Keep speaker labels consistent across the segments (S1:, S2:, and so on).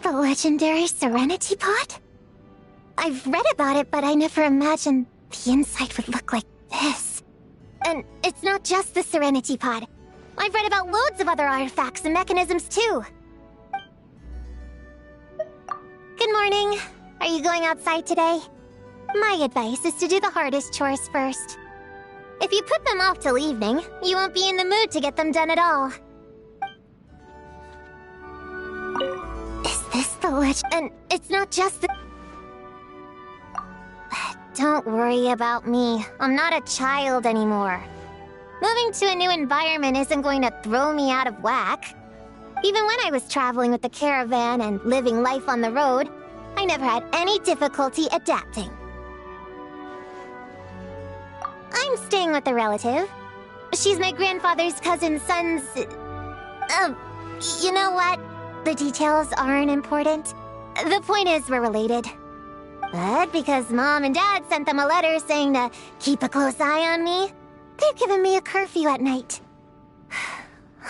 S1: The legendary Serenity Pod? I've read about it, but I never imagined the inside would look like this. And it's not just the Serenity Pod. I've read about loads of other artifacts and mechanisms too. Good morning. Are you going outside today? My advice is to do the hardest chores first. If you put them off till evening, you won't be in the mood to get them done at all. And it's not just the... Don't worry about me. I'm not a child anymore. Moving to a new environment isn't going to throw me out of whack. Even when I was traveling with the caravan and living life on the road, I never had any difficulty adapting. I'm staying with a relative. She's my grandfather's cousin's son's... you know what? The details aren't important. The point is we're related. But because Mom and Dad sent them a letter saying to keep a close eye on me, they've given me a curfew at night.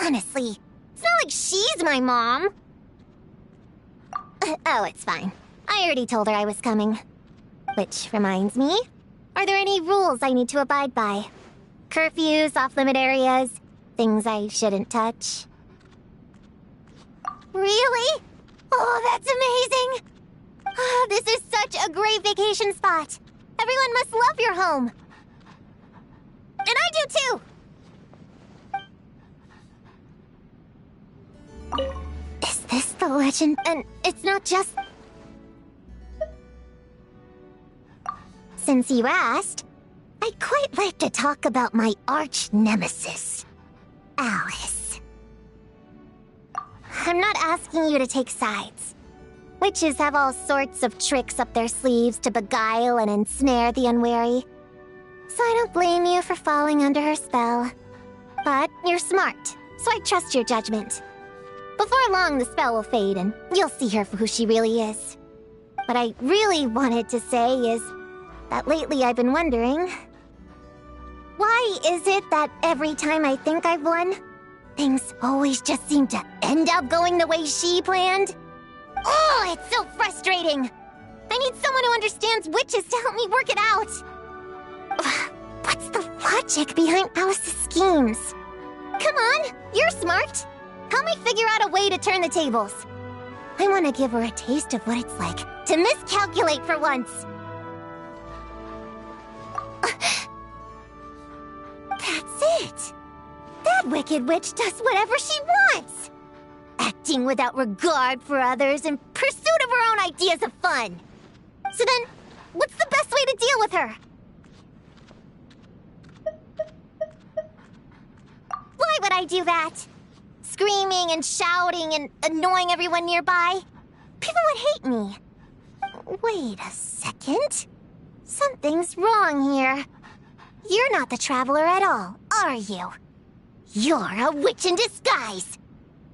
S1: Honestly, it's not like she's my mom. Oh, it's fine. I already told her I was coming. Which reminds me, are there any rules I need to abide by? Curfews, off-limit areas, things I shouldn't touch? Really? Oh, that's amazing! Oh, this is such a great vacation spot. Everyone must love your home. And I do too! Is this the legend? And it's not just... Since you asked, I'd quite like to talk about my arch-nemesis, Alice. I'm not asking you to take sides. Witches have all sorts of tricks up their sleeves to beguile and ensnare the unwary. So I don't blame you for falling under her spell. But you're smart, so I trust your judgment. Before long, the spell will fade and you'll see her for who she really is. What I really wanted to say is that lately I've been wondering... Why is it that every time I think I've won, things always just seem to end up going the way she planned? Oh, it's so frustrating! I need someone who understands witches to help me work it out! What's the logic behind Alice's schemes? Come on, you're smart! Help me figure out a way to turn the tables. I want to give her a taste of what it's like to miscalculate for once. That's it! That wicked witch does whatever she wants! Acting without regard for others in pursuit of her own ideas of fun! So then, what's the best way to deal with her? Why would I do that? Screaming and shouting and annoying everyone nearby? People would hate me. Wait a second. Something's wrong here. You're not the traveler at all, are you? You're a witch in disguise!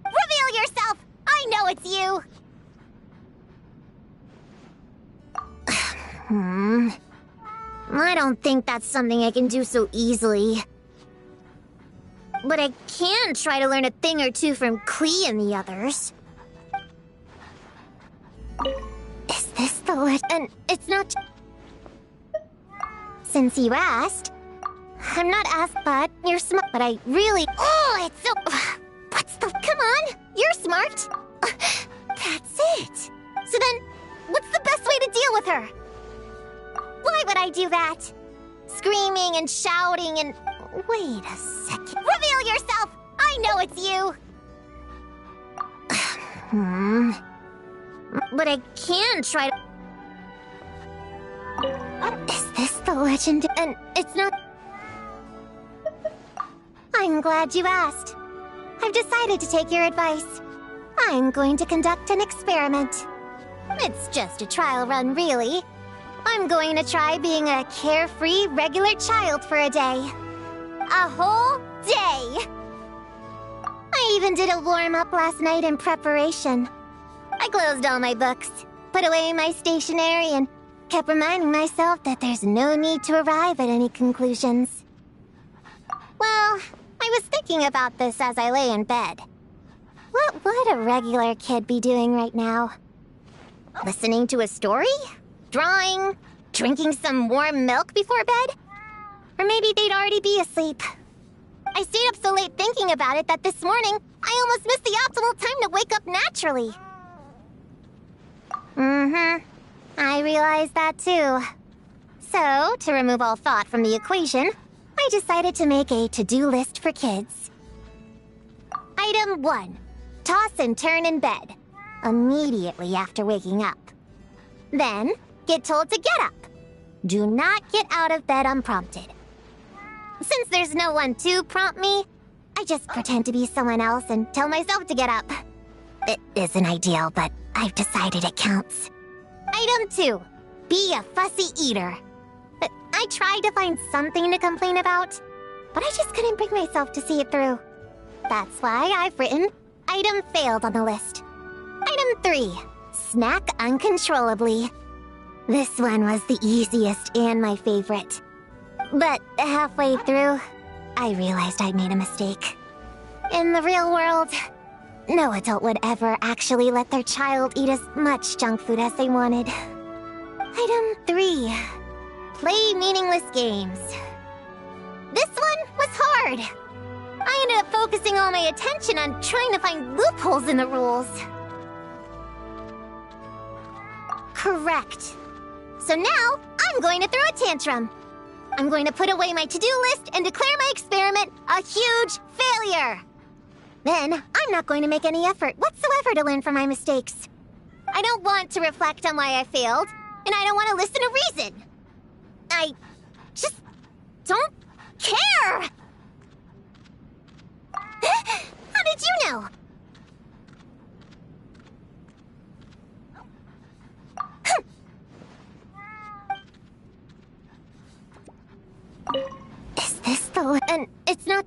S1: Reveal yourself! I know it's you! I don't think that's something I can do so easily. But I can try to learn a thing or two from Klee and the others. Is this the and it's not... Since you asked... I'm not asked, but you're smart. But I really... Oh, it's so... What's the... Come on! You're smart! That's it! So then, what's the best way to deal with her? I do that. Screaming and shouting and... Wait a second. Reveal yourself! I know it's you! But I can try to... Is this the legend? And it's not... I'm glad you asked. I've decided to take your advice. I'm going to conduct an experiment. It's just a trial run, really. I'm going to try being a carefree, regular child for a day. A whole day! I even did a warm-up last night in preparation. I closed all my books, put away my stationery, and kept reminding myself that there's no need to arrive at any conclusions. Well, I was thinking about this as I lay in bed. What would a regular kid be doing right now? Listening to a story? Drawing? Drinking some warm milk before bed? Or maybe they'd already be asleep. I stayed up so late thinking about it that this morning, I almost missed the optimal time to wake up naturally. I realized that too. So, to remove all thought from the equation, I decided to make a to-do list for kids. Item 1. Toss and turn in bed. Immediately after waking up. Then, get told to get up. Do not get out of bed unprompted. Since there's no one to prompt me, I just pretend to be someone else and tell myself to get up. It isn't ideal, but I've decided it counts. Item 2. Be a fussy eater. I tried to find something to complain about, but I just couldn't bring myself to see it through. That's why I've written item failed on the list. Item 3. Snack uncontrollably. This one was the easiest and my favorite. But halfway through, I realized I'd made a mistake. In the real world, no adult would ever actually let their child eat as much junk food as they wanted. Item 3. Play meaningless games. This one was hard. I ended up focusing all my attention on trying to find loopholes in the rules. Correct. So now, I'm going to throw a tantrum. I'm going to put away my to-do list and declare my experiment a huge failure. Then, I'm not going to make any effort whatsoever to learn from my mistakes. I don't want to reflect on why I failed, and I don't want to listen to reason. I just don't care. How did you know? Is this the... And it's not...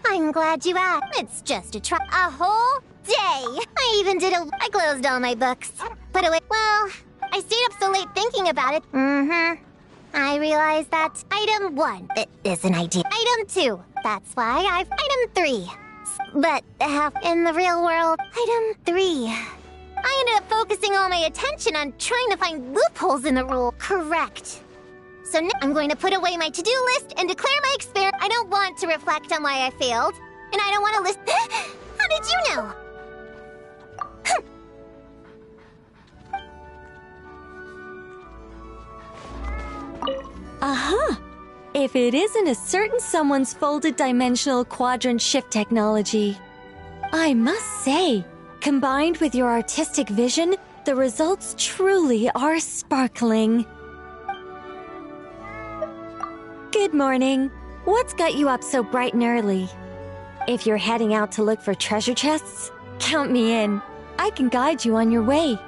S1: I'm glad you asked. It's just a whole day. I even did I closed all my books. Put away... Well, I stayed up so late thinking about it. I realized that item 1, it isn't ideal. Item 2, that's why I've... Item 3. But in the real world, item 3. I ended up focusing all my attention on trying to find loopholes in the rule. Correct. So now I'm going to put away my to-do list and declare my experiment. I don't want to reflect on why I failed, and I don't want to listen. How did you know?
S2: Aha! If it isn't a certain someone's folded dimensional quadrant shift technology. I must say, combined with your artistic vision, the results truly are sparkling. Good morning. What's got you up so bright and early? If you're heading out to look for treasure chests, count me in. I can guide you on your way.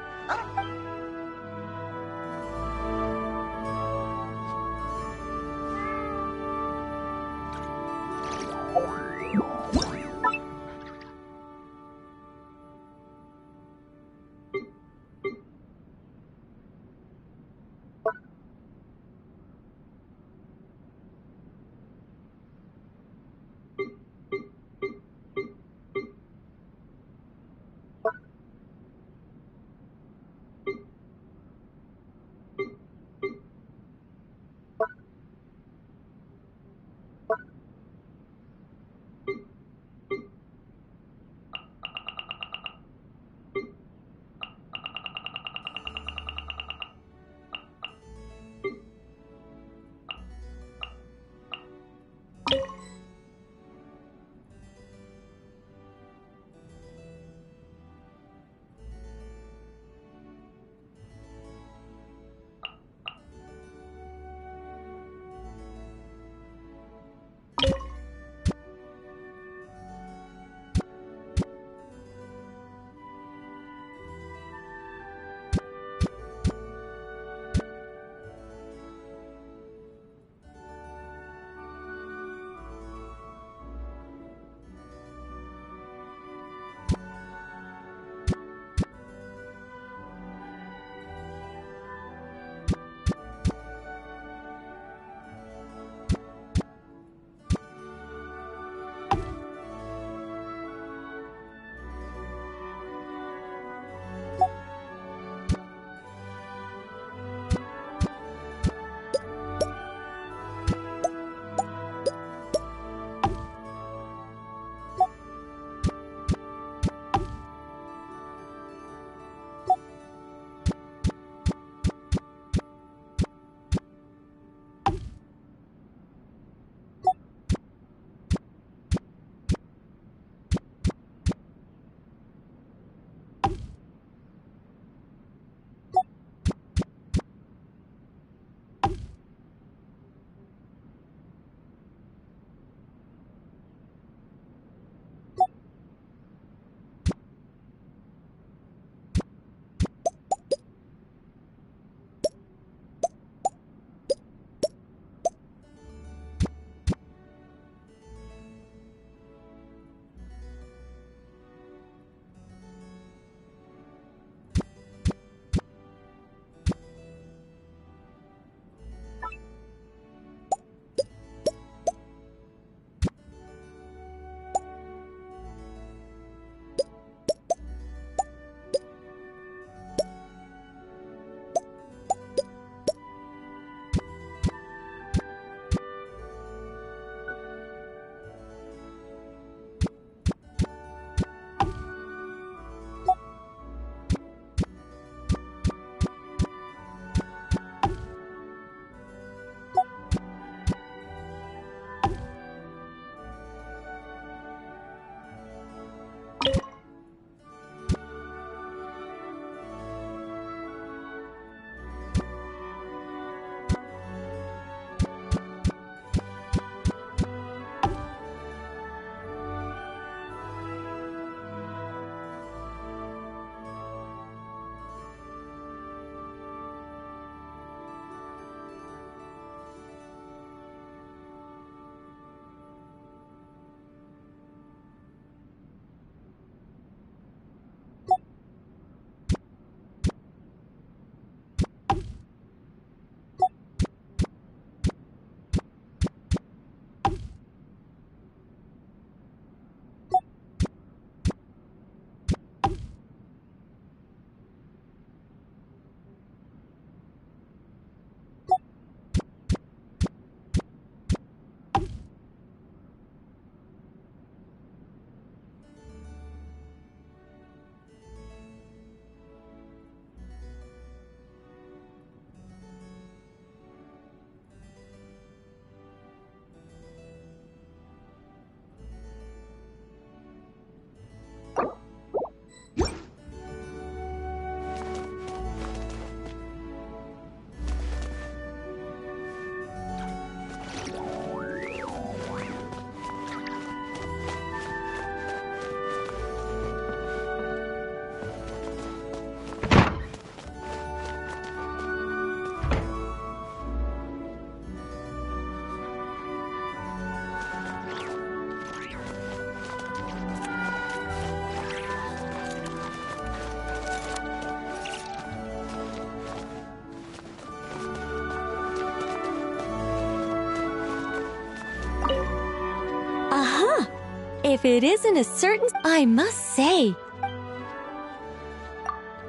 S2: If it isn't a certain... I must say,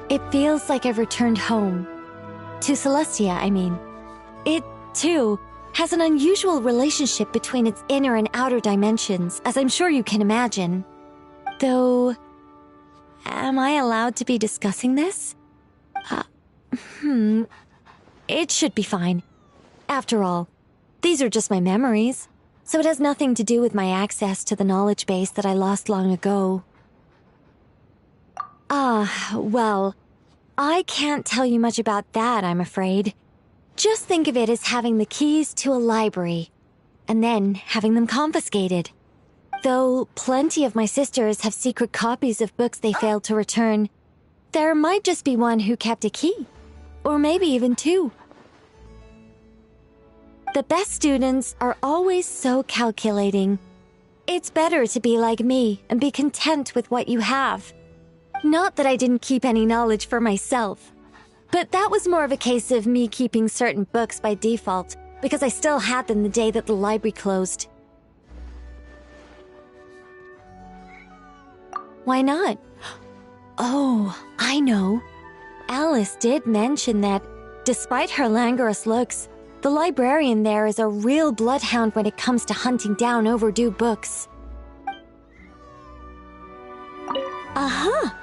S2: it feels like I've returned home. To Celestia, I mean. It, too, has an unusual relationship between its inner and outer dimensions, as I'm sure you can imagine. Though... am I allowed to be discussing this? It should be fine. After all, these are just my memories, so it has nothing to do with my access to the knowledge base that I lost long ago. Well, I can't tell you much about that, I'm afraid. Just think of it as having the keys to a library, and then having them confiscated. Though plenty of my sisters have secret copies of books they failed to return, there might just be one who kept a key. Or maybe even two. The best students are always so calculating. It's better to be like me and be content with what you have. Not that I didn't keep any knowledge for myself, but that was more of a case of me keeping certain books by default because I still had them the day that the library closed. Why not? Oh, I know. Alice did mention that, despite her languorous looks, the librarian there is a real bloodhound when it comes to hunting down overdue books. Aha!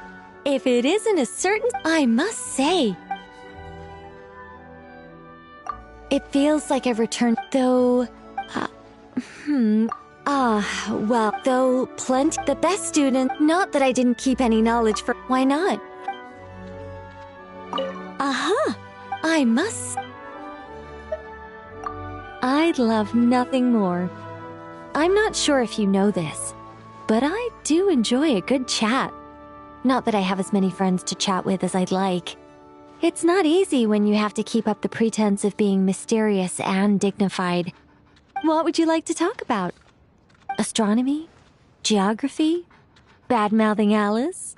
S2: If it isn't a certain... I must say, it feels like I've returned, though... well, though plenty... The best student... Not that I didn't keep any knowledge for... Why not? Aha! I must... I'd love nothing more. I'm not sure if you know this, but I do enjoy a good chat. Not that I have as many friends to chat with as I'd like. It's not easy when you have to keep up the pretense of being mysterious and dignified. What would you like to talk about? Astronomy? Geography? Bad-mouthing Alice?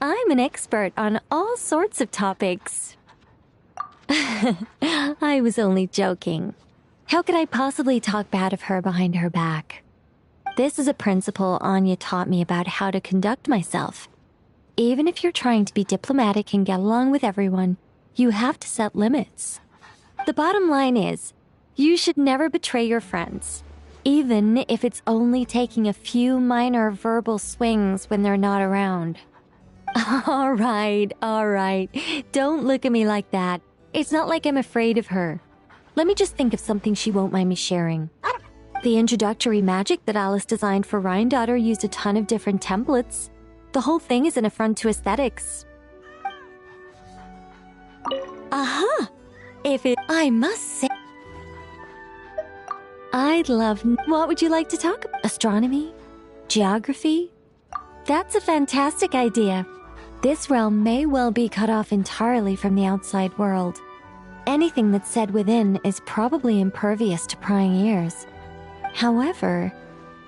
S2: I'm an expert on all sorts of topics. I was only joking. How could I possibly talk bad of her behind her back? This is a principle Anya taught me about how to conduct myself. Even if you're trying to be diplomatic and get along with everyone, you have to set limits. The bottom line is, you should never betray your friends, even if it's only taking a few minor verbal swings when they're not around. All right. Don't look at me like that. It's not like I'm afraid of her. Let me just think of something she won't mind me sharing. The introductory magic that Alice designed for Ryandaughtr used a ton of different templates. The whole thing is an affront to aesthetics. Aha! I must say... I'd love... What would you like to talk about? Astronomy? Geography? That's a fantastic idea. This realm may well be cut off entirely from the outside world. Anything that's said within is probably impervious to prying ears. However,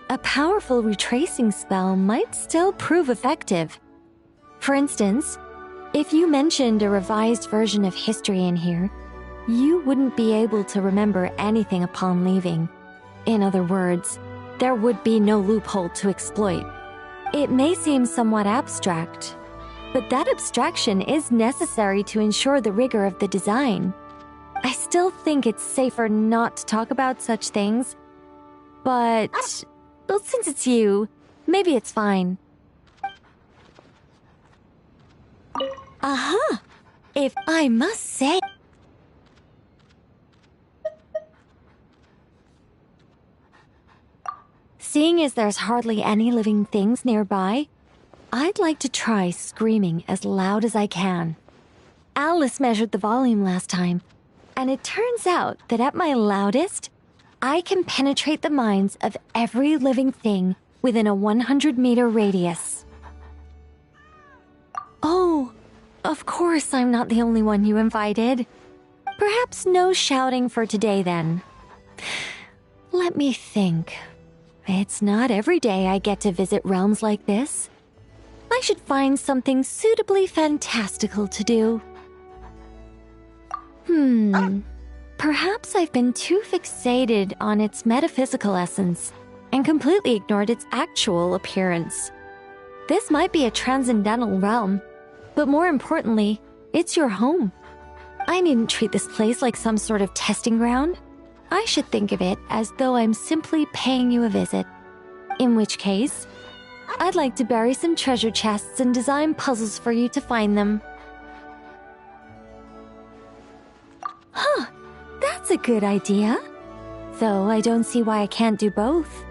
S2: a powerful retracing spell might still prove effective. For instance, if you mentioned a revised version of history in here, you wouldn't be able to remember anything upon leaving. In other words, there would be no loophole to exploit. It may seem somewhat abstract, but that abstraction is necessary to ensure the rigor of the design. I still think it's safer not to talk about such things, but well, since it's you, maybe it's fine. Aha! I must say... Seeing as there's hardly any living things nearby, I'd like to try screaming as loud as I can. Alice measured the volume last time, and it turns out that at my loudest, I can penetrate the minds of every living thing within a 100-meter radius. Oh, of course I'm not the only one you invited. Perhaps no shouting for today, then. Let me think. It's not every day I get to visit realms like this. I should find something suitably fantastical to do. Perhaps I've been too fixated on its metaphysical essence and completely ignored its actual appearance. This might be a transcendental realm, but more importantly, it's your home. I needn't treat this place like some sort of testing ground. I should think of it as though I'm simply paying you a visit. In which case, I'd like to bury some treasure chests and design puzzles for you to find them. Huh, that's a good idea. Though I don't see why I can't do both.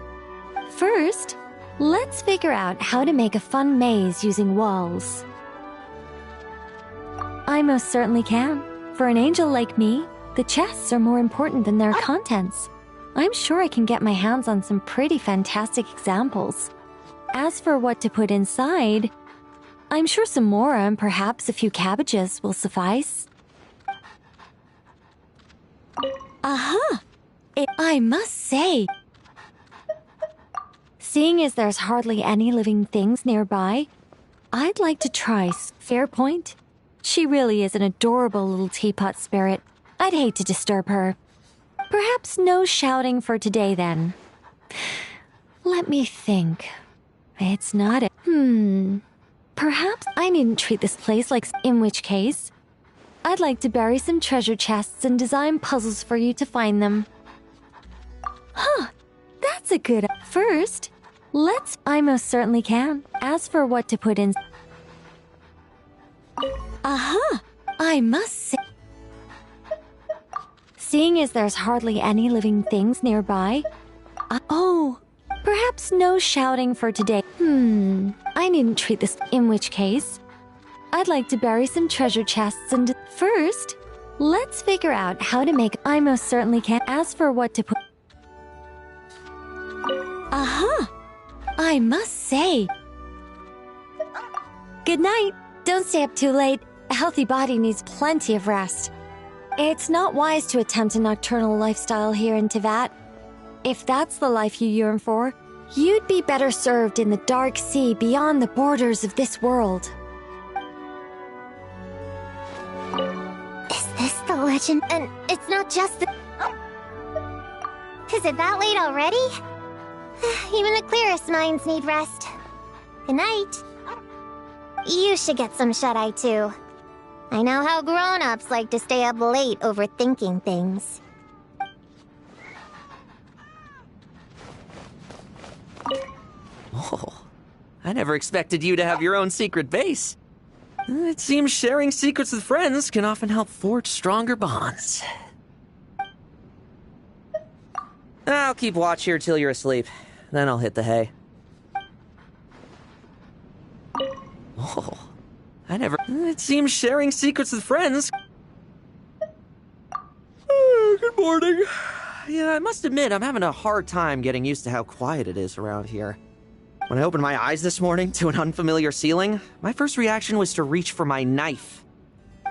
S2: First, let's figure out how to make a fun maze using walls. I most certainly can. For an angel like me, the chests are more important than their contents. I'm sure I can get my hands on some pretty fantastic examples. As for what to put inside, I'm sure some more and perhaps a few cabbages will suffice. Aha! I must say, seeing as there's hardly any living things nearby, I'd like to try. Fair point. She really is an adorable little teapot spirit. I'd hate to disturb her. Perhaps no shouting for today, then. Let me think. It's not a... Perhaps I needn't treat this place like... In which case, I'd like to bury some treasure chests and design puzzles for you to find them. Huh, that's a good... First, let's... I most certainly can. As for what to put in... Aha! I must say... Seeing as there's hardly any living things nearby... Oh, perhaps no shouting for today. I needn't treat this... In which case, I'd like to bury some treasure chests and... First, let's figure out how to make... I most certainly can. As for what to put... Aha! I must say... Good night. Don't stay up too late. A healthy body needs plenty of rest. It's not wise to attempt a nocturnal lifestyle here in Teyvat. If that's the life you yearn for, you'd be better served in the dark sea beyond the borders of this world.
S1: Is this the legend? And it's not just the... Is it that late already? Even the clearest minds need rest. Good night. You should get some shut-eye too. I know how grown-ups like to stay up late overthinking things.
S3: Oh, I never expected you to have your own secret base. It seems sharing secrets with friends can often help forge stronger bonds. I'll keep watch here till you're asleep. Then I'll hit the hay. Oh, I never... It seems sharing secrets with friends... Good morning. Yeah, I must admit, I'm having a hard time getting used to how quiet it is around here. When I opened my eyes this morning to an unfamiliar ceiling, my first reaction was to reach for my knife.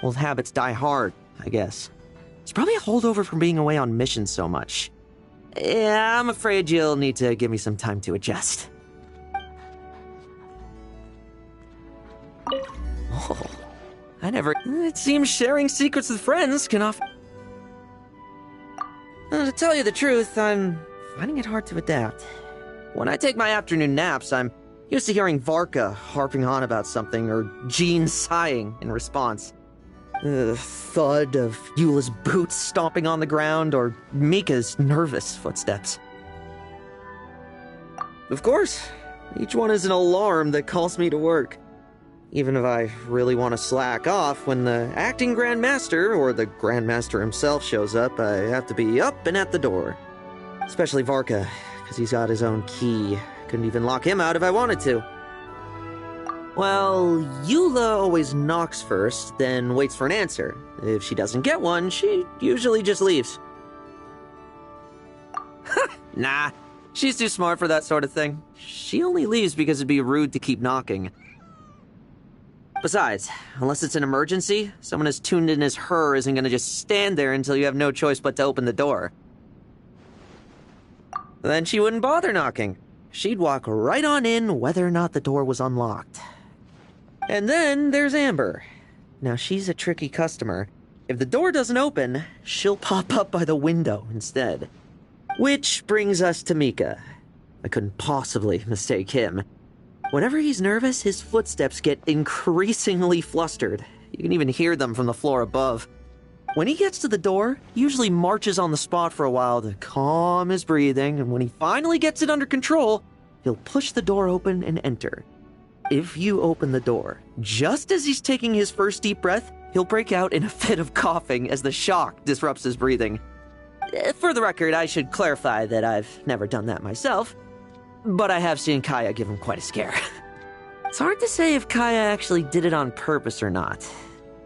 S3: Old habits die hard, I guess. It's probably a holdover from being away on missions so much. Yeah, I'm afraid you'll need to give me some time to adjust. Oh, I never... It seems sharing secrets with friends can often... To tell you the truth, I'm finding it hard to adapt. When I take my afternoon naps, I'm used to hearing Varka harping on about something, or Jean sighing in response. The thud of Eula's boots stomping on the ground, or Mika's nervous footsteps. Of course, each one is an alarm that calls me to work. Even if I really want to slack off, when the acting Grandmaster, or the Grandmaster himself shows up, I have to be up and at the door. Especially Varka, because he's got his own key. Couldn't even lock him out if I wanted to. Well, Eula always knocks first, then waits for an answer. If she doesn't get one, she usually just leaves. Nah, she's too smart for that sort of thing. She only leaves because it'd be rude to keep knocking. Besides, unless it's an emergency, someone as tuned in as her isn't gonna just stand there until you have no choice but to open the door. Then she wouldn't bother knocking. She'd walk right on in whether or not the door was unlocked. And then there's Amber. Now she's a tricky customer. If the door doesn't open, she'll pop up by the window instead. Which brings us to Mika. I couldn't possibly mistake him. Whenever he's nervous, his footsteps get increasingly flustered. You can even hear them from the floor above. When he gets to the door, he usually marches on the spot for a while to calm his breathing, and when he finally gets it under control, he'll push the door open and enter. If you open the door, just as he's taking his first deep breath, he'll break out in a fit of coughing as the shock disrupts his breathing. For the record, I should clarify that I've never done that myself, but I have seen Kaya give him quite a scare. It's hard to say if Kaya actually did it on purpose or not.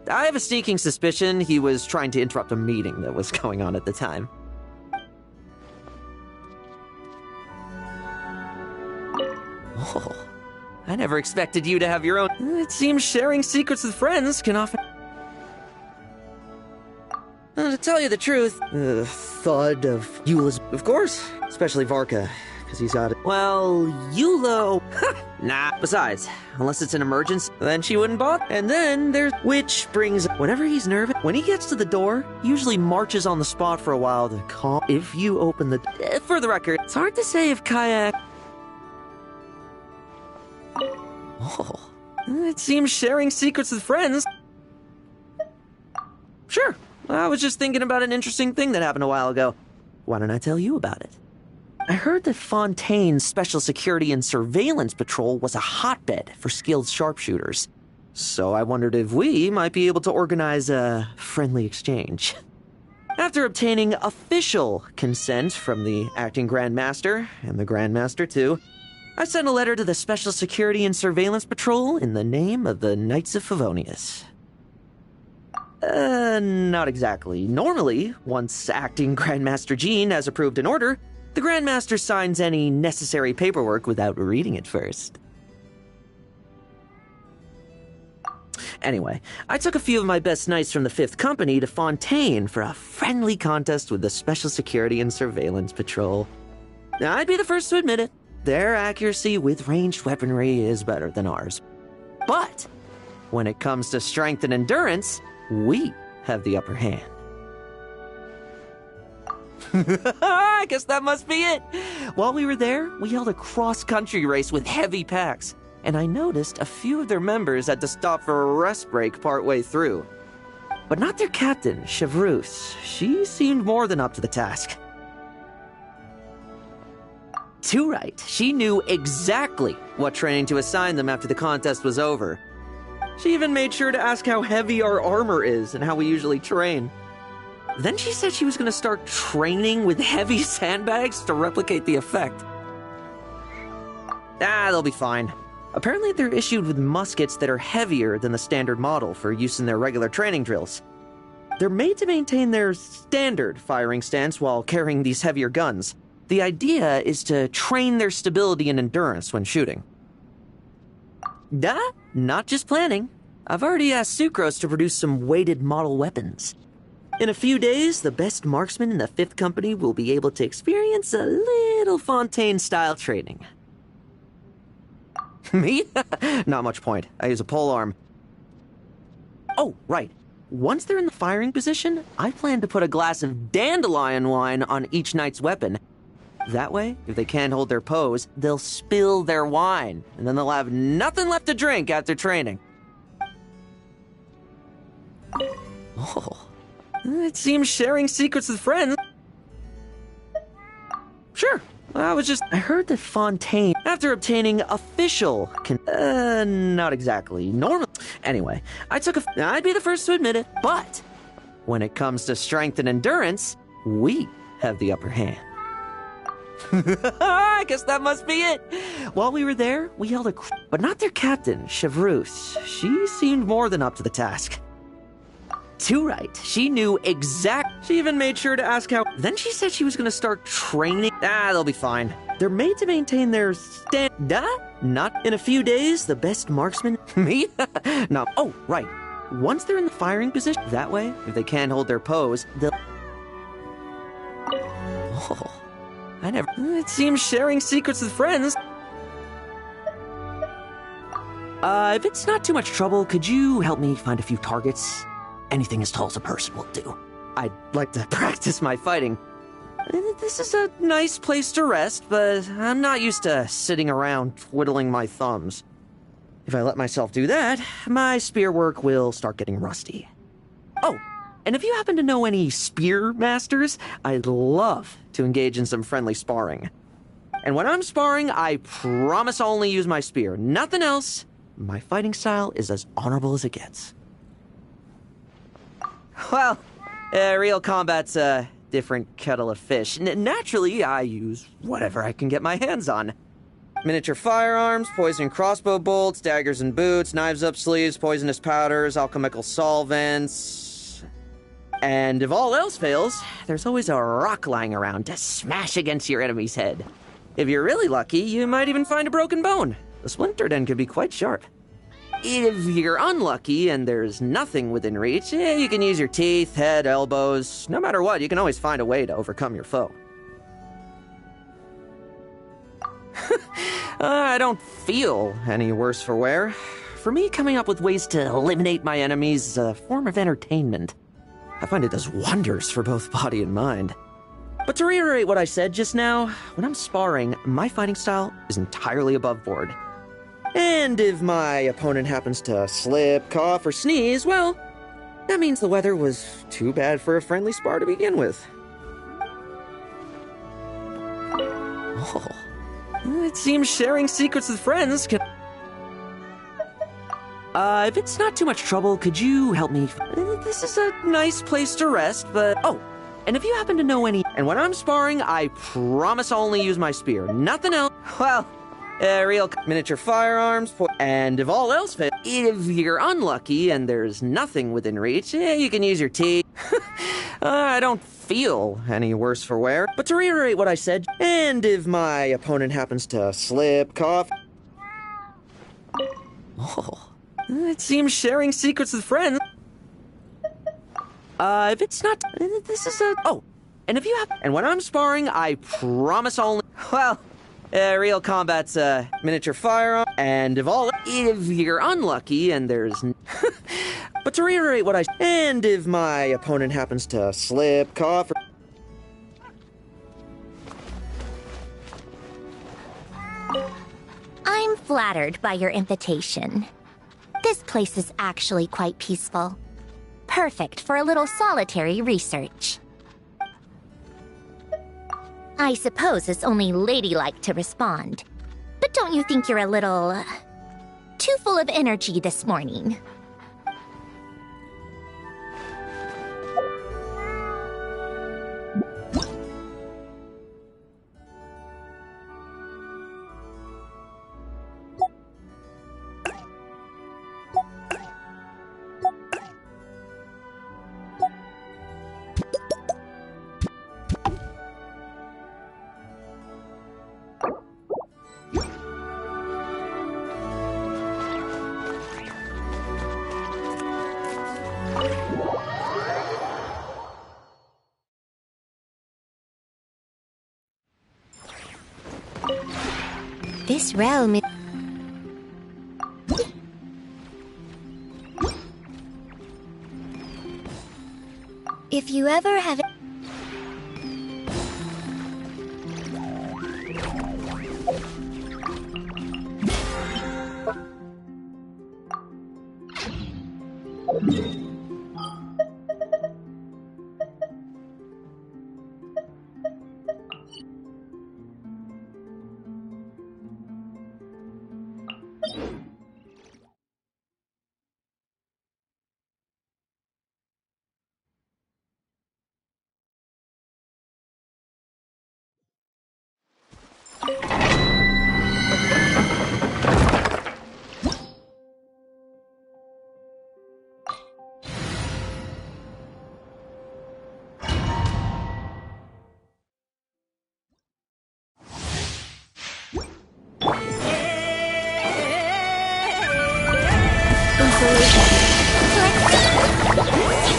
S3: I have a sneaking suspicion he was trying to interrupt a meeting that was going on at the time. Oh, I never expected you to have your own. It seems sharing secrets with friends can often... To tell you the truth, the thud of Eula's... Of course, especially Varka, because he's got it. Well, Eula... Nah, besides, unless it's an emergency, then she wouldn't bother. And then there's... Which brings... Whenever he's nervous, when he gets to the door, he usually marches on the spot for a while to calm... If you open the... For the record, it's hard to say if Kaya... Oh, it seems sharing secrets with friends... Sure. I was just thinking about an interesting thing that happened a while ago. Why don't I tell you about it? I heard that Fontaine's Special Security and Surveillance Patrol was a hotbed for skilled sharpshooters. So I wondered if we might be able to organize a friendly exchange. After obtaining official consent from the acting Grandmaster, and the Grandmaster too, I sent a letter to the Special Security and Surveillance Patrol in the name of the Knights of Favonius. Not exactly. Normally, once acting Grandmaster Jean has approved an order, the Grandmaster signs any necessary paperwork without reading it first. Anyway, I took a few of my best knights from the 5th Company to Fontaine for a friendly contest with the Special Security and Surveillance Patrol. Now, I'd be the first to admit it. Their accuracy with ranged weaponry is better than ours. But when it comes to strength and endurance, we have the upper hand. I guess that must be it. While we were there, we held a cross-country race with heavy packs, and I noticed a few of their members had to stop for a rest break partway through. But not their captain, Chevreuse. She seemed more than up to the task. Too right. She knew exactly what training to assign them after the contest was over. She even made sure to ask how heavy our armor is and how we usually train. Then she said she was going to start training with heavy sandbags to replicate the effect. They'll be fine. Apparently they're issued with muskets that are heavier than the standard model for use in their regular training drills. They're made to maintain their standard firing stance while carrying these heavier guns. The idea is to train their stability and endurance when shooting. Not just planning. I've already asked Sucrose to produce some weighted model weapons. In a few days, the best marksmen in the 5th Company will be able to experience a little Fontaine-style training. Me? Not much point. I use a polearm. Oh, right. Once they're in the firing position, I plan to put a glass of dandelion wine on each knight's weapon. That way, if they can't hold their pose, they'll spill their wine, and then they'll have nothing left to drink after training. Oh, it seems sharing secrets with friends... Sure, I heard that Fontaine, after obtaining official not exactly normal... Anyway, I'd be the first to admit it, but when it comes to strength and endurance, we have the upper hand. I guess that must be it. While we were there, we held but not their captain, Chevreuse. She seemed more than up to the task. Too right. She knew She even made sure to ask how... Then she said she was going to start training... they'll be fine. They're made to maintain their Not in a few days, the best marksman... Me? No. Oh, right. Once they're in the firing position, that way, if they can't hold their pose, they'll... Oh... It seems sharing secrets with friends... if it's not too much trouble, could you help me find a few targets? Anything as tall as a person will do. I'd like to practice my fighting. This is a nice place to rest, but I'm not used to sitting around twiddling my thumbs. If I let myself do that, my spear work will start getting rusty. Oh, and if you happen to know any spear masters, I'd love to engage in some friendly sparring. And when I'm sparring, I promise I'll only use my spear, nothing else. My fighting style is as honorable as it gets. Well, real combat's a different kettle of fish. Naturally, I use whatever I can get my hands on. Miniature firearms, poison crossbow bolts, daggers and boots, knives up sleeves, poisonous powders, alchemical solvents. And if all else fails, there's always a rock lying around to smash against your enemy's head. If you're really lucky, you might even find a broken bone. The splintered end could be quite sharp. If you're unlucky and there's nothing within reach, you can use your teeth, head, elbows. No matter what, you can always find a way to overcome your foe. I don't feel any worse for wear. For me, coming up with ways to eliminate my enemies is a form of entertainment. I find it does wonders for both body and mind. But to reiterate what I said just now, when I'm sparring, my fighting style is entirely above board. And if my opponent happens to slip, cough, or sneeze, well, that means the weather was too bad for a friendly spar to begin with. Oh, it seems sharing secrets with friends can... if it's not too much trouble, could you help me? This is a nice place to rest, but... Oh, and if you happen to know any... And when I'm sparring, I promise I'll only use my spear, nothing else. Well... real miniature firearms, and if all else fails, if you're unlucky and there's nothing within reach, you can use your teeth. I don't feel any worse for wear. But to reiterate what I said, and if my opponent happens to slip, cough... Oh, it seems sharing secrets with friends... if it's not... This is a... Oh, and if you have... And when I'm sparring, I promise I'll only... Well... real combat's a miniature firearm, and if you're unlucky and there's... But to reiterate what I... And if my opponent happens to slip, cough...
S1: I'm flattered by your invitation. This place is actually quite peaceful. Perfect for a little solitary research. I suppose it's only ladylike to respond. But don't you think you're a little... too full of energy this morning? This realm is... If you ever have...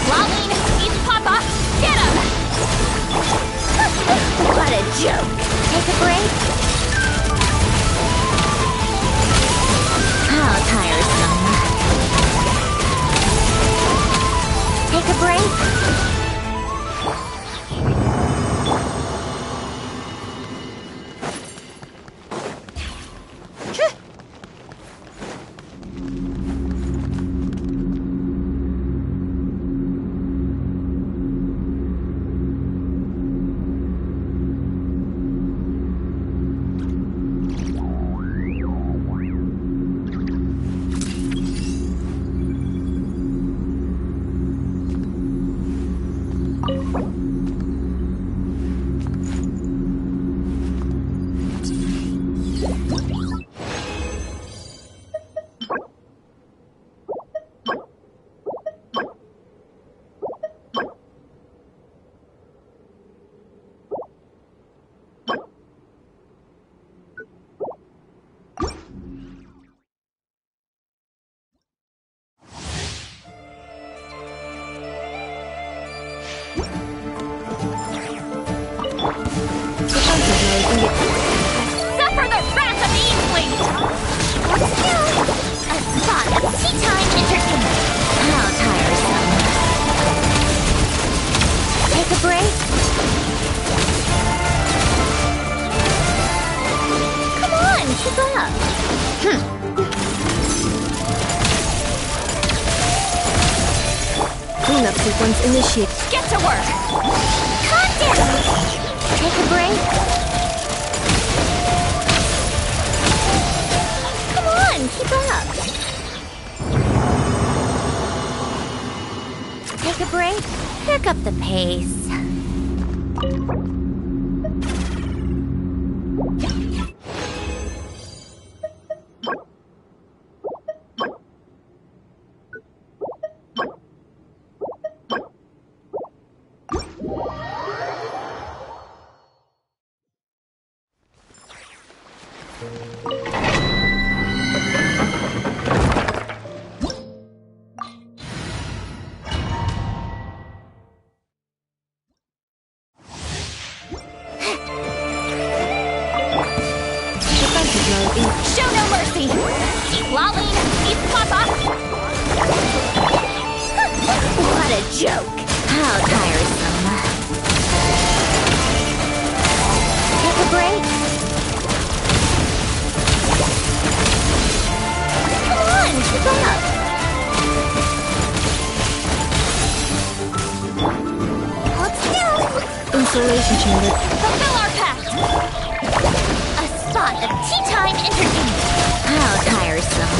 S1: Lolene, he's Papa! Get him! What a joke! Take a break? How tiresome. Take a break? Suffer the wrath of the Inkling! A spot of tea time entertainment. How tiresome. Take a break. Come on, keep up.
S2: Cleanup sequence initiate.
S1: Get to work. Calm down. Take a break. Come on, keep up. Take a break. Pick up the pace. Show no mercy! Lolling, Papa! What a joke! How tiresome. Take a break? Come on, keep up! Hold still!
S2: Insulation chamber.
S1: Fulfill our pact! A spot of tea time entertainment! How tiresome.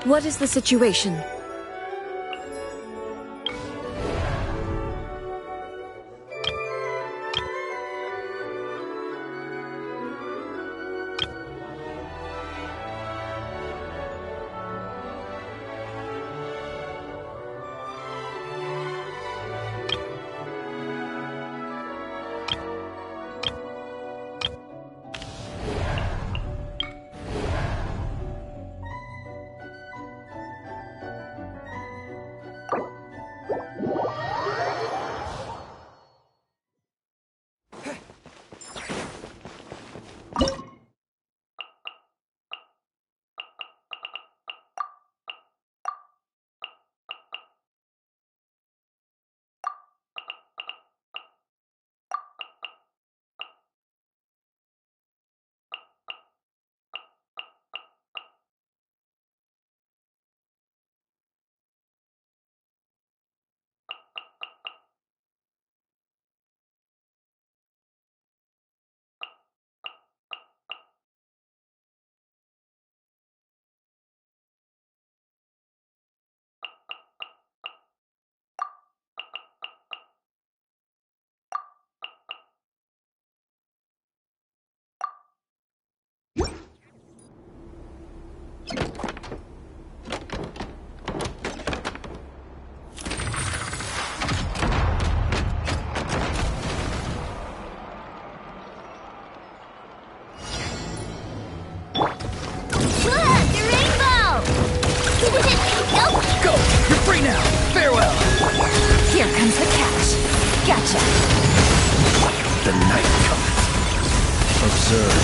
S4: What is the situation?
S5: Go! You're free now! Farewell!
S4: Here comes the catch. Gotcha.
S5: The night cometh. Observe.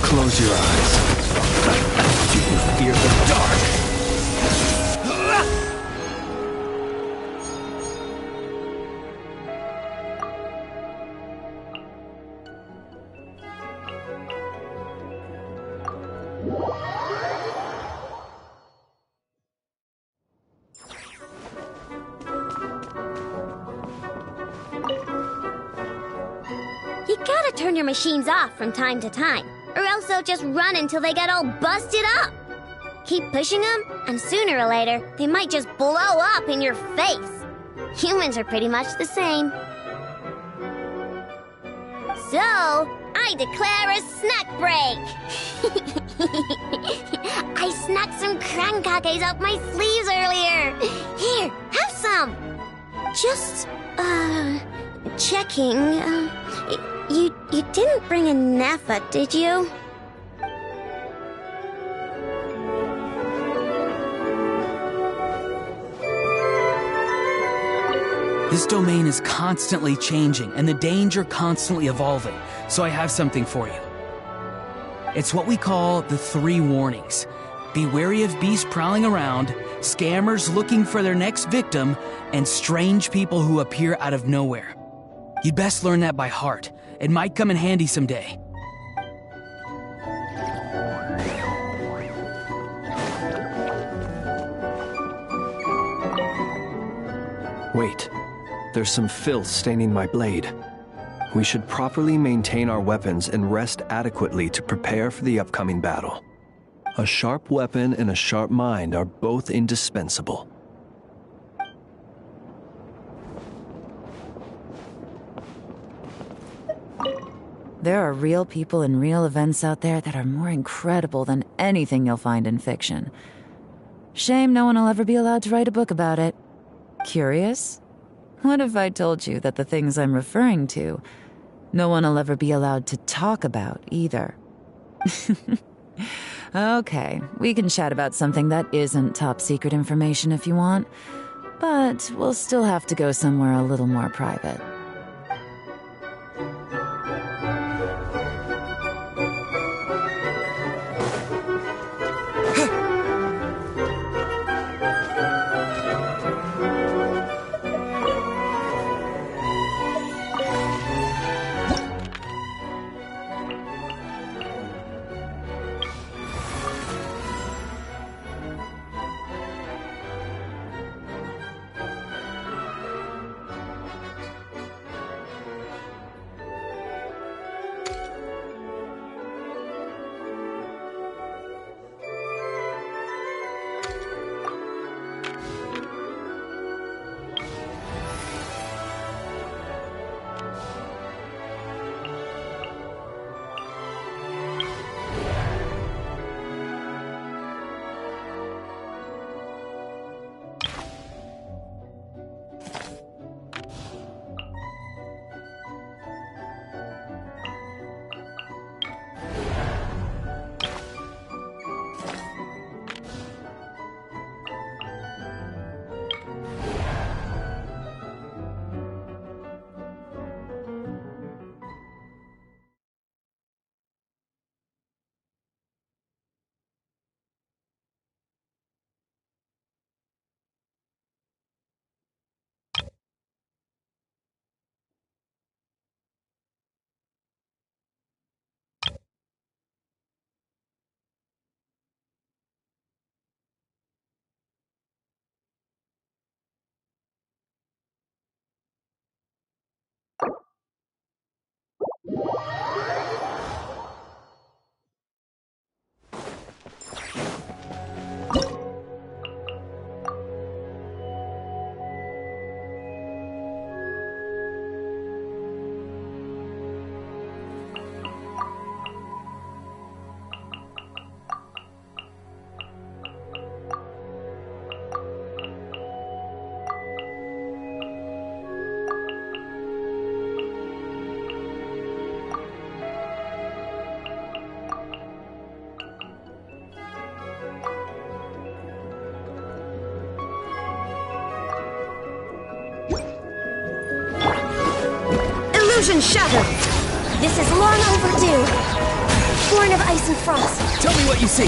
S5: Close your eyes. Do you fear the dark?
S6: You gotta turn your machines off from time to time, or else they'll just run until they get all busted up. Keep pushing them, and sooner or later, they might just blow up in your face. Humans are pretty much the same. So, I declare a snack break! I snuck some crankcakes up my sleeves earlier. Here, have some! Just, checking, you didn't bring a nappa, did you?
S7: This domain is constantly changing, and the danger constantly evolving, so I have something for you. It's what we call the 3 warnings. Be wary of beasts prowling around, scammers looking for their next victim, and strange people who appear out of nowhere. You'd best learn that by heart. It might come in handy someday.
S5: Wait. There's some filth staining my blade. We should properly maintain our weapons and rest adequately to prepare for the upcoming battle. A sharp weapon and a sharp mind are both indispensable.
S4: There are real people and real events out there that are more incredible than anything you'll find in fiction. Shame no one will ever be allowed to write a book about it. Curious? What if I told you that the things I'm referring to, no one will ever be allowed to talk about either? Okay, we can chat about something that isn't top secret information if you want, but we'll still have to go somewhere a little more private.
S8: Illusion shattered!
S6: This is long overdue. Born of ice and frost.
S7: Tell me what you see.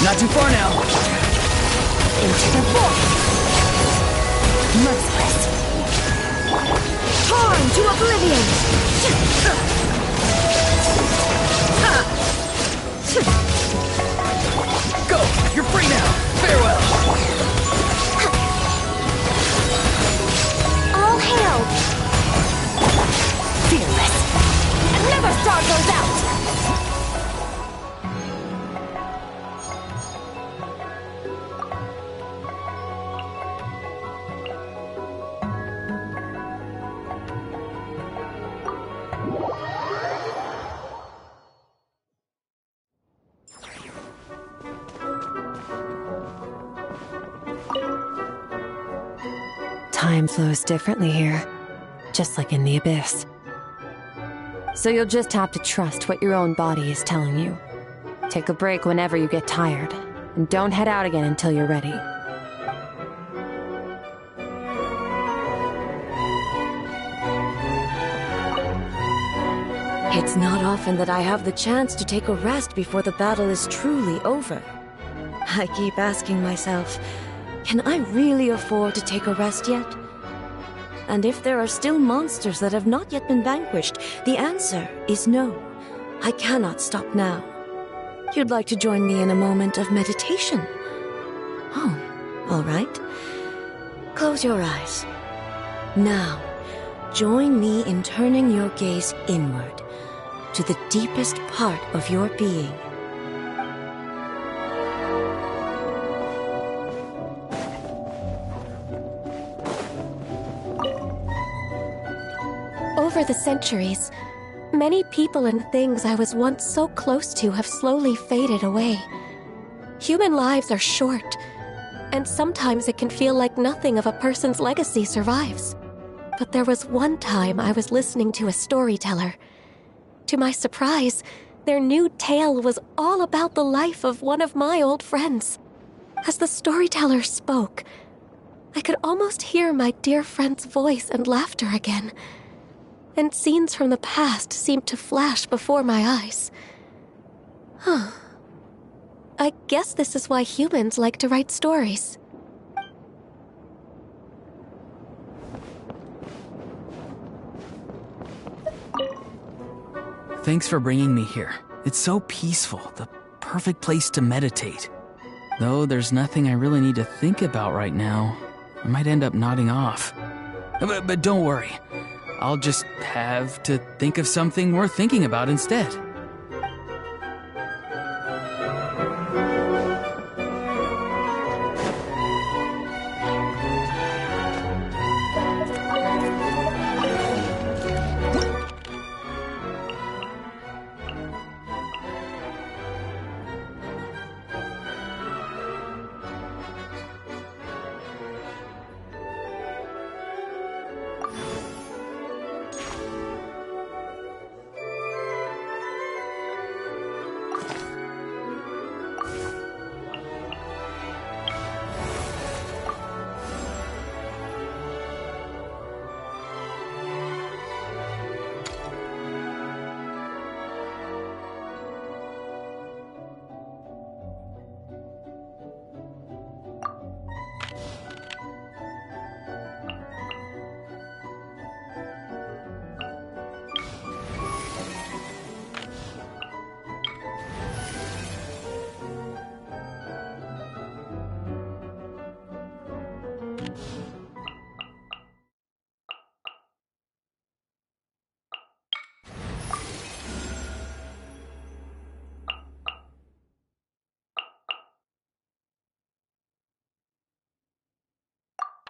S7: Not too far now.
S6: Into the void. Merciless.
S8: Torn to oblivion!
S7: Go! You're free now! Farewell!
S6: All hail. Fearless. Another star goes out.
S2: Time flows differently here, just like in the Abyss. So you'll just have to trust what your own body is telling you. Take a break whenever you get tired, and don't head out again until you're ready. It's not often that I have the chance to take a rest before the battle is truly over. I keep asking myself, can I really afford to take a rest yet? And if there are still monsters that have not yet been vanquished, the answer is no. I cannot stop now. You'd like to join me in a moment of meditation? Oh, all right. Close your eyes. Now, join me in turning your gaze inward, to the deepest part of your being.
S9: Over the centuries, many people and things I was once so close to have slowly faded away. Human lives are short, and sometimes it can feel like nothing of a person's legacy survives. But there was one time I was listening to a storyteller. To my surprise, their new tale was all about the life of one of my old friends. As the storyteller spoke, I could almost hear my dear friend's voice and laughter again. And scenes from the past seemed to flash before my eyes. I guess this is why humans like to write stories.
S7: Thanks for bringing me here. It's so peaceful, the perfect place to meditate. Though there's nothing I really need to think about right now. I might end up nodding off. But don't worry. I'll just have to think of something worth thinking about instead.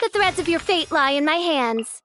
S6: The threads of your fate lie in my hands.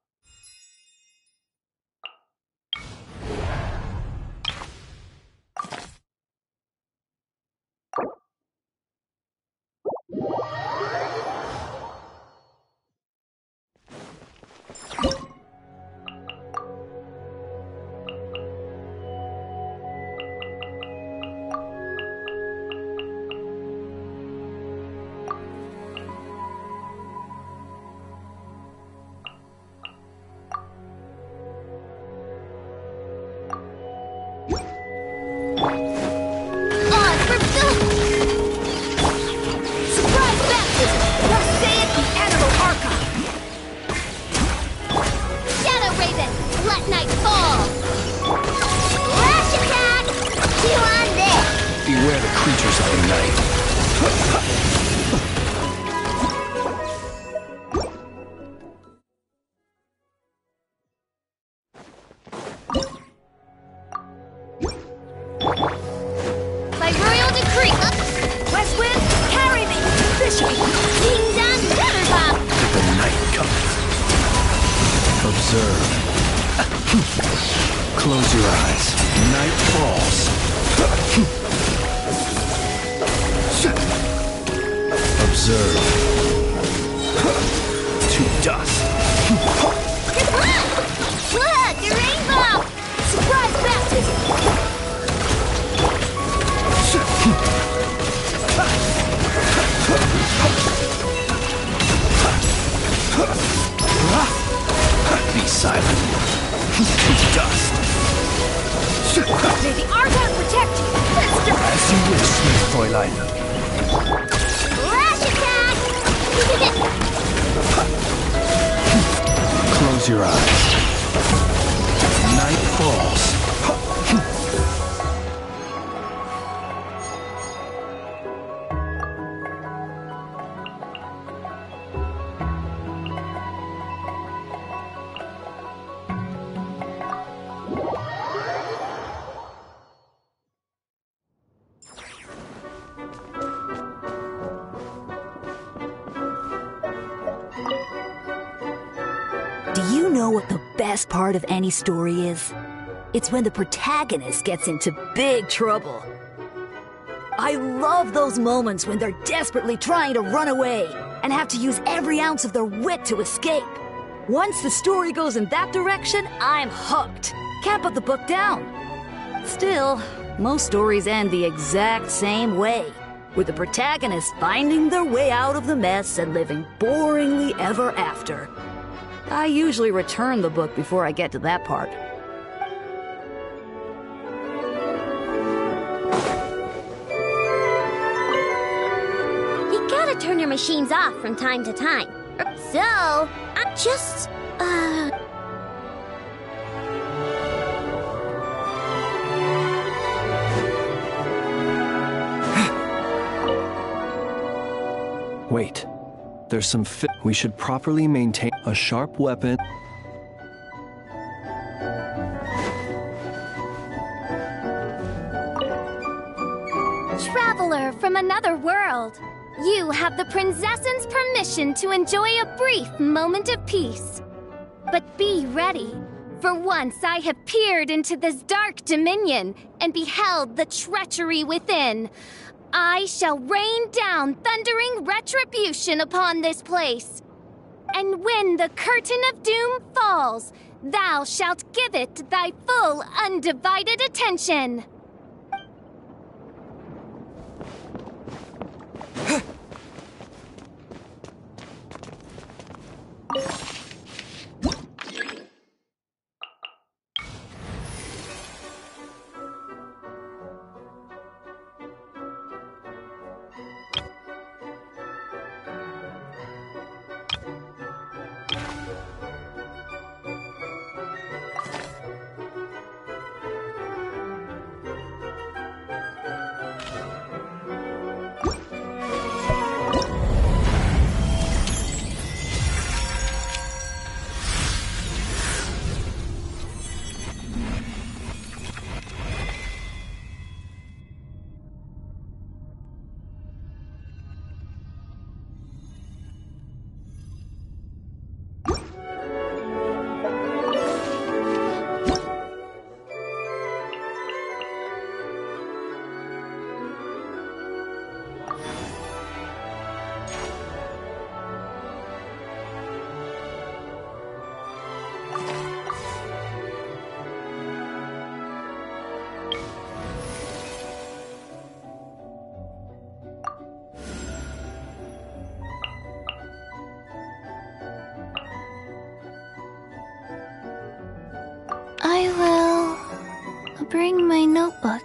S8: Surprise baptism! Thus saith the Animal Archon!
S6: Shadow Raven, let night fall! Lash attack! Chew on this!
S5: Beware the creatures of the night.
S6: By royal decree!
S8: West Wind, carry me! Fish me!
S6: Kingdom Jitterbug!
S5: The night cometh. Observe. Close your eyes. Night falls. Observe. To dust.
S6: Look, the rainbow!
S8: Surprise baptism!
S5: Be silent. Dust.
S8: May the Archon protect you! Let's go!
S5: As you wish, sweet Fräulein.
S6: Lash attack!
S5: Close your eyes. Night falls.
S10: Do you know what the best part of any story is? It's when the protagonist gets into big trouble. I love those moments when they're desperately trying to run away and have to use every ounce of their wit to escape. Once the story goes in that direction, I'm hooked. Can't put the book down. Still, most stories end the exact same way, with the protagonist finding their way out of the mess and living boringly ever after. I usually return the book before I get to that part.
S6: You gotta turn your machines off from time to time. So, I'm just,
S5: Wait. There's some we should properly maintain a sharp weapon.
S11: Traveler from another world, you have the princess's permission to enjoy a brief moment of peace. But be ready, for once I have peered into this dark dominion and beheld the treachery within. I shall rain down thundering retribution upon this place. And when the curtain of doom falls, thou shalt give it thy full, undivided attention. I will bring my notebook.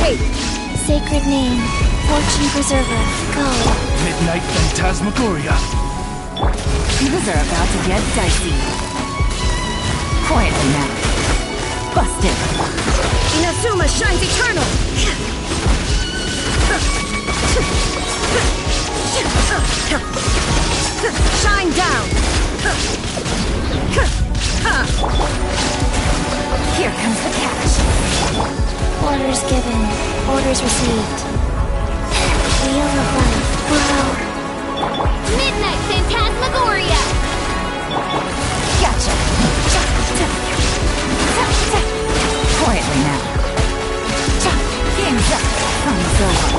S8: escape!
S11: Sacred name, fortune preserver, go.
S7: Midnight Phantasmagoria.
S4: Things are about to get dicey. Quietly now. Busted.
S8: Inazuma shines eternal! Shine down!
S4: Here comes the catch.
S11: Orders given, orders received. Wheel of life, blow.
S6: Midnight Phantasmagoria!
S4: Gotcha. Quietly now. Game's up. Fun's over.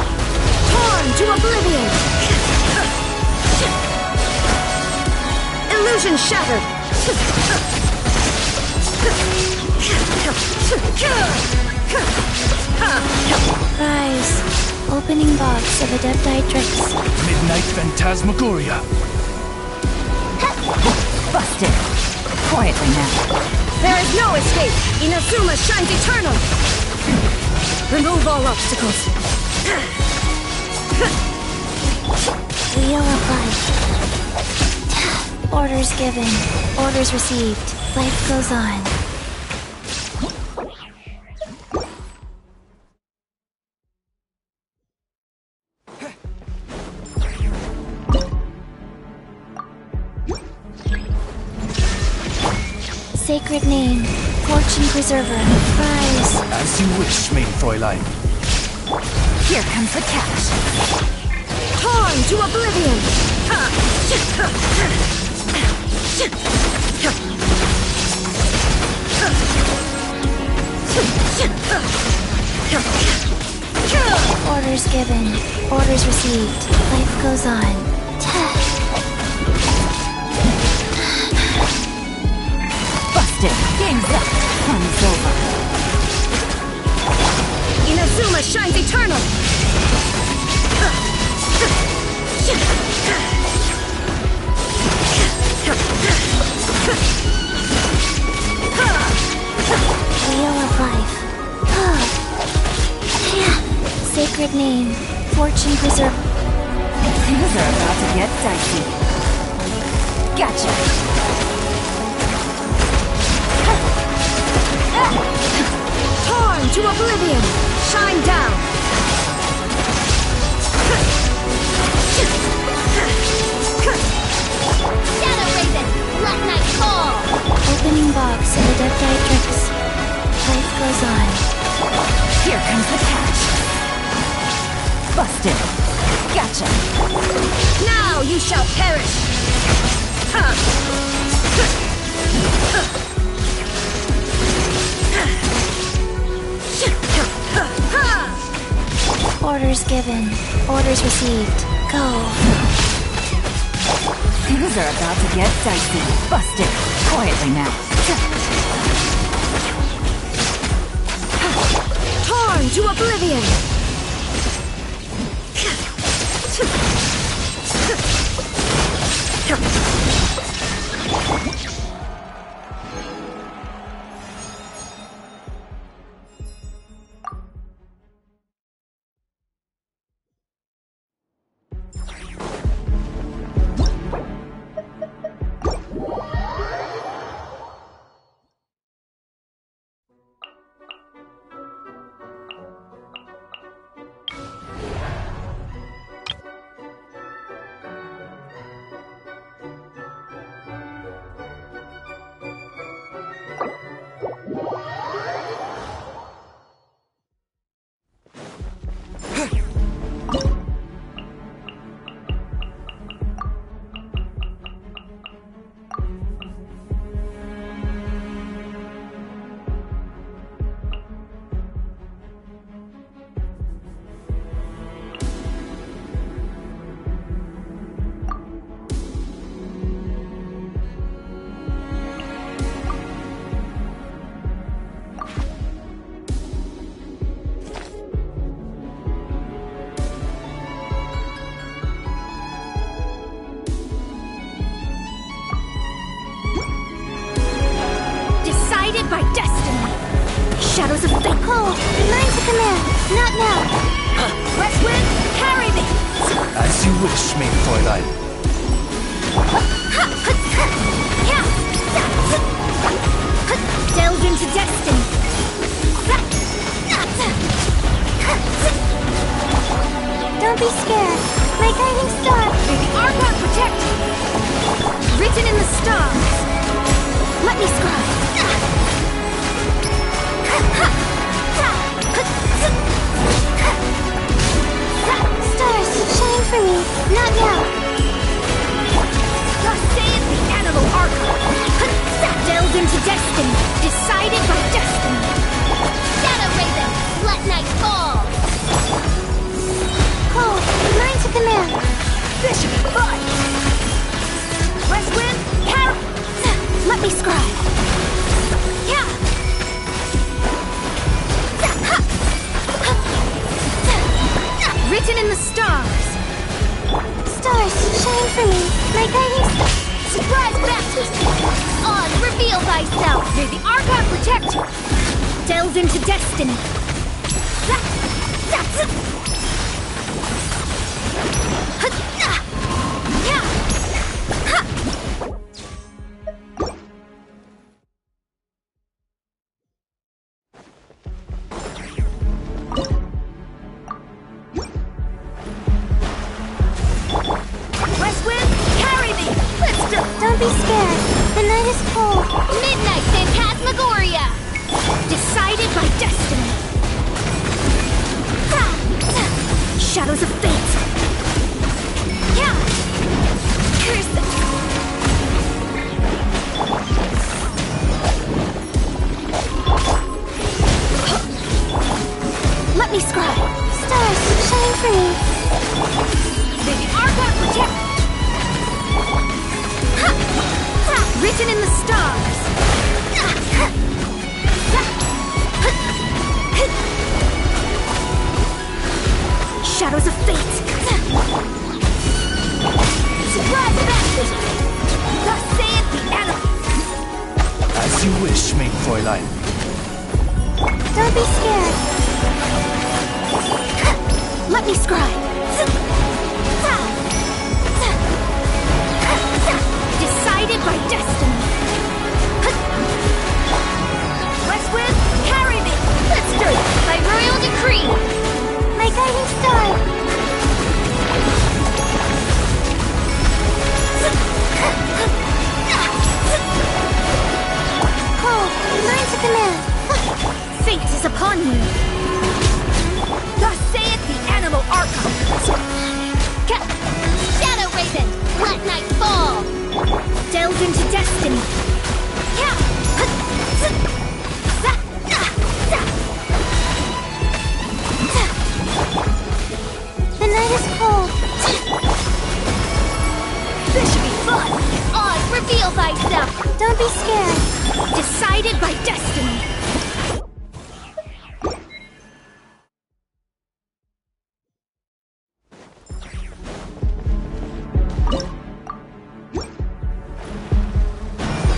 S8: Torn to oblivion! Illusion shattered!
S11: Rise. Opening box of Adepti-Trix.
S7: Midnight Phantasmagoria.
S4: Busted. Quietly now.
S8: There is no escape! Inazuma shines eternal! Remove all obstacles.
S11: Wheel of life. Orders given, orders received. Life goes on. Sacred name, fortune preserver, rise.
S7: As you wish, main Fräulein.
S4: Here comes the catch.
S8: Torn to oblivion!
S11: Orders given, orders received. Life goes on.
S4: Busted. Game's up. Fun's over.
S8: Inazuma shines eternal!
S11: Wheel of life. Sacred name, fortune preserver.
S4: Things are about to get dicey. Gotcha.
S8: Torn to oblivion! Shine down!
S6: Shadow Raven! Black Knight Fall!
S11: Opening box of Adepti-Trix. Life goes on.
S4: Here comes the catch. Busted. Gotcha.
S8: Now you shall perish!
S11: Orders given, orders received. Go.
S4: Things are about to get dicey. Busted. Quietly now.
S8: Torn to oblivion! Shadows of fate.
S1: Cold, mine to command. Not now.
S8: West wind, carry me.
S7: As you wish, maid Fräulein.
S8: Delve into destiny.
S1: Don't be scared. My guiding star.
S8: May the Archon protect you. Written in the stars. Let me scribe.
S1: Stars, shine for me. Not now.
S8: Thus saith the animal Archon. Delve into destiny. Decided by destiny.
S6: Shadow Raven, let night fall!
S1: Cold, mine to command.
S8: Bishop, fun. West wind, carry. Let me scribe. Yeah. Written in the stars.
S1: Stars, shine for me. My guiding star.
S8: Surprise baptism.
S6: On, reveal thyself!
S8: May the Archon protect you. Delve into destiny. West wind, carry me. Let's go.
S1: Don't be scared. The night is cold.
S6: Midnight Phantasmagoria!
S8: Decided by destiny. Shadows of fate. Yeah. Curse them. Let me scribe.
S1: Stars, shine for me.
S8: May the Archon protect. Written in the stars. Shadows of fate. Surprise baptism. Thus saith the animal.
S7: As you wish, maid Fräulein.
S1: Don't be scared.
S8: Let me scribe. Decided by destiny. West wind, carry me. Let's do it.
S6: By royal decree!
S1: My guiding star. Cold, mine to command.
S8: Fate is upon you. Thus saith the animal Archon.
S6: Shadow Raven, let night fall!
S8: Delve into destiny.
S1: The night is cold.
S8: This should be fun.
S6: On, reveal thyself!
S1: Don't be scared.
S8: Decided by destiny.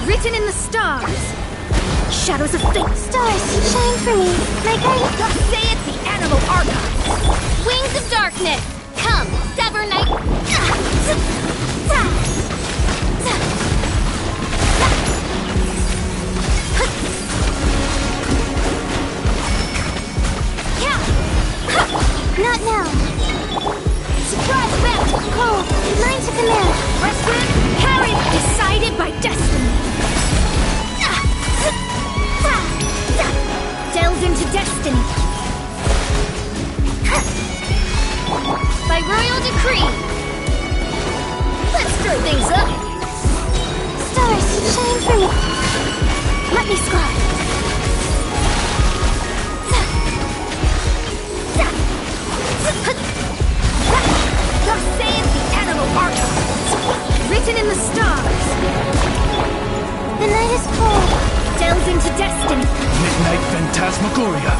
S8: Written in the stars. Shadows of fate.
S1: Stars, shine for me. My guiding.
S8: Thus saith the animal Archon.
S6: Wings of darkness! Come, sever night!
S1: Not now.
S8: Surprise battle.
S1: Cold, mine to command.
S8: West wind, carry. Decided by destiny. Delve into destiny.
S6: By royal decree!
S8: Let's stir things up.
S1: Stars, shine for me.
S8: Let me scribe. Thus saith the animal Archon. Written in the stars.
S1: The night is cold.
S8: Delve into destiny.
S7: Midnight Phantasmagoria.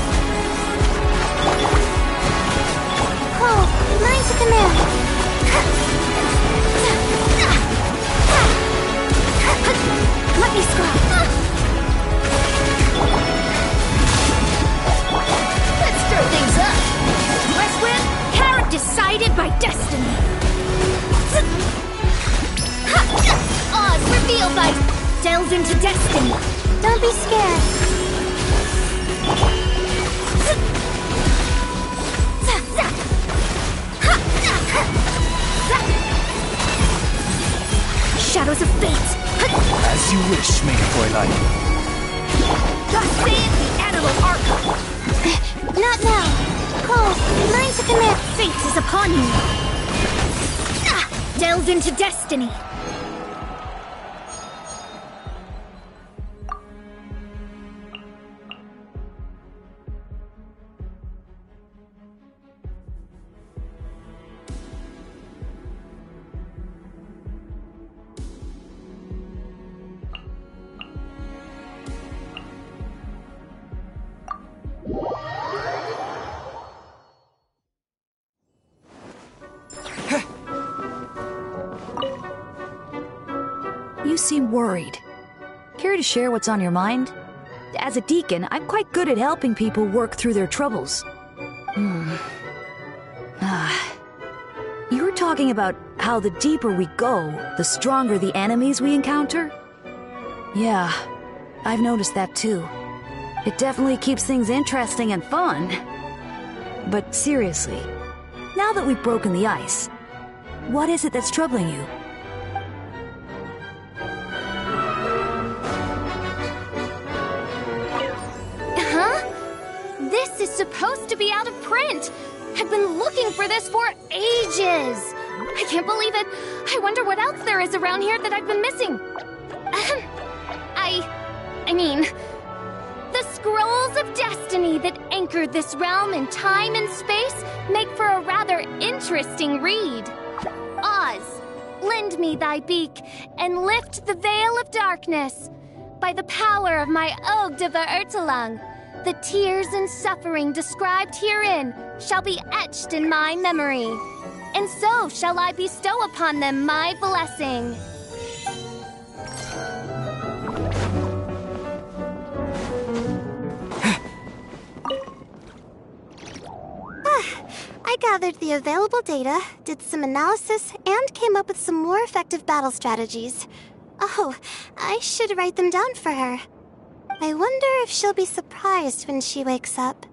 S1: Cold, mine to command.
S8: Let me scribe.
S11: Neophyte delves into destiny.
S1: Don't be scared.
S11: Shadows of fate.
S7: As you wish, Maid Fräulein.
S11: Save the animal arc.
S1: Not now. Cole, learn to command.
S11: Fate is upon you. Delve into destiny.
S10: You seem worried. Care to share what's on your mind? As a deacon, I'm quite good at helping people work through their troubles. You were talking about how the deeper we go, the stronger the enemies we encounter? Yeah, I've noticed that too. It definitely keeps things interesting and fun. But seriously, now that we've broken the ice, what is it that's troubling you?
S11: This is supposed to be out of print. I've been looking for this for ages. I can't believe it. I wonder what else there is around here that I've been missing. I mean, the scrolls of destiny that anchored this realm in time and space make for a rather interesting read. Oz, lend me thy beak and lift the veil of darkness. By the power of my Ode de Verurtelang, the tears and suffering described herein shall be etched in my memory, and so shall I bestow upon them my blessing.
S1: I gathered the available data, did some analysis, and came up with some more effective battle strategies. Oh, I should write them down for her. I wonder if she'll be surprised when she wakes up.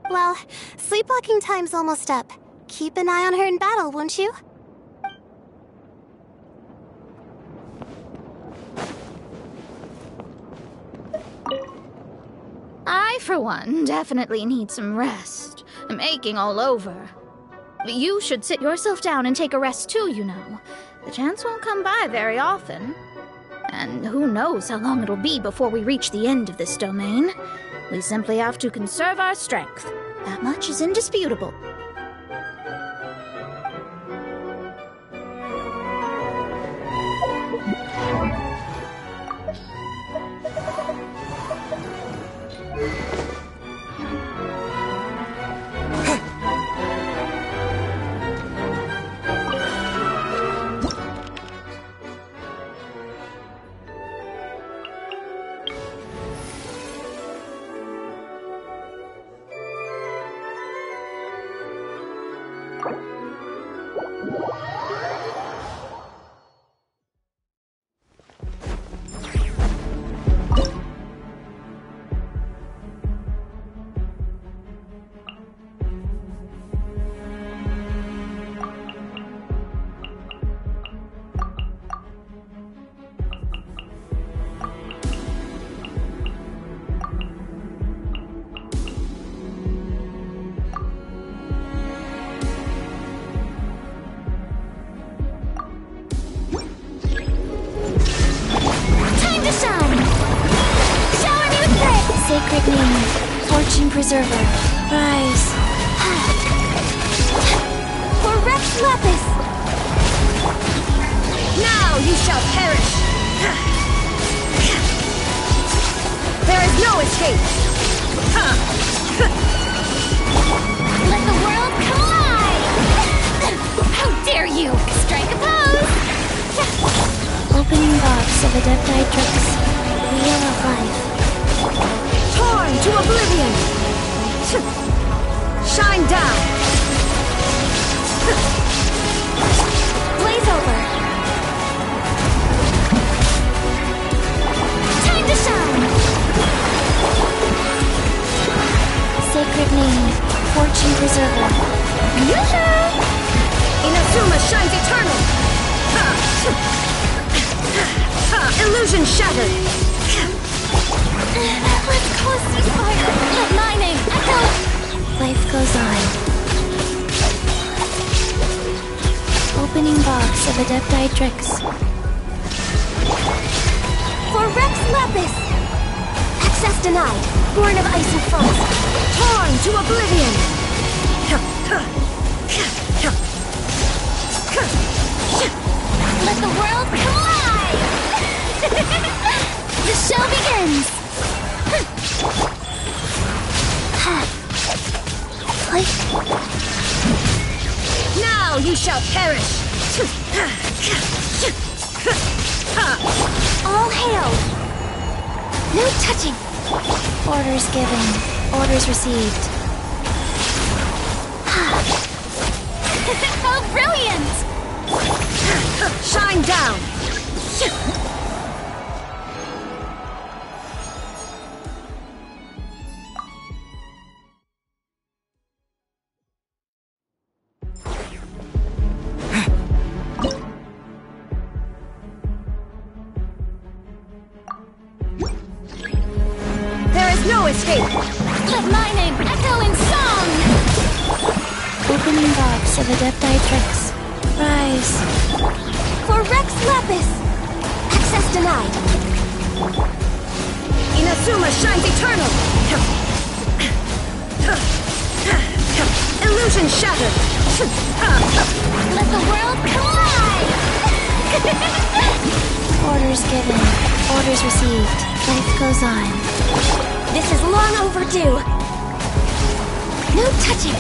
S1: Well, sleepwalking time's almost up. Keep an eye on her in battle, won't you?
S12: I, for one, definitely need some rest. I'm aching all over. But you should sit yourself down and take a rest too, you know. The chance won't come by very often. And who knows how long it'll be before we reach the end of this domain. We simply have to conserve our strength. That much is indisputable.
S11: Sacred name, fortune preserver, rise. For Rex Lapis!
S8: Now you shall perish! There is no escape!
S11: Let the world collide! How dare you! Strike a pose! Opening box of Adepti-Trix, Wheel of Life.
S8: Torn to oblivion! Shine down!
S11: Blaze over!
S8: Illusion shattered!
S11: Let's call a ceasefire! Let my name echo!
S2: Life goes on. Opening box of Adepti Tricks.
S1: For Rex Lapis! Access denied. Born of ice and frost.
S8: Torn to oblivion!
S11: Let the world collide! The show begins!
S8: Now you shall perish!
S1: All hail! No touching!
S2: Orders given. Orders received.
S11: How brilliant!
S8: Shine down! There is no escape!
S11: Let my name echo in song!
S2: Opening box of Adepti Tricks. Rise.
S1: For Rex Lapis! Access denied.
S8: Inazuma shines eternal! Illusion shattered!
S11: Let the world collide!
S2: Orders given. Orders received. Life goes on.
S1: This is long overdue. No touching.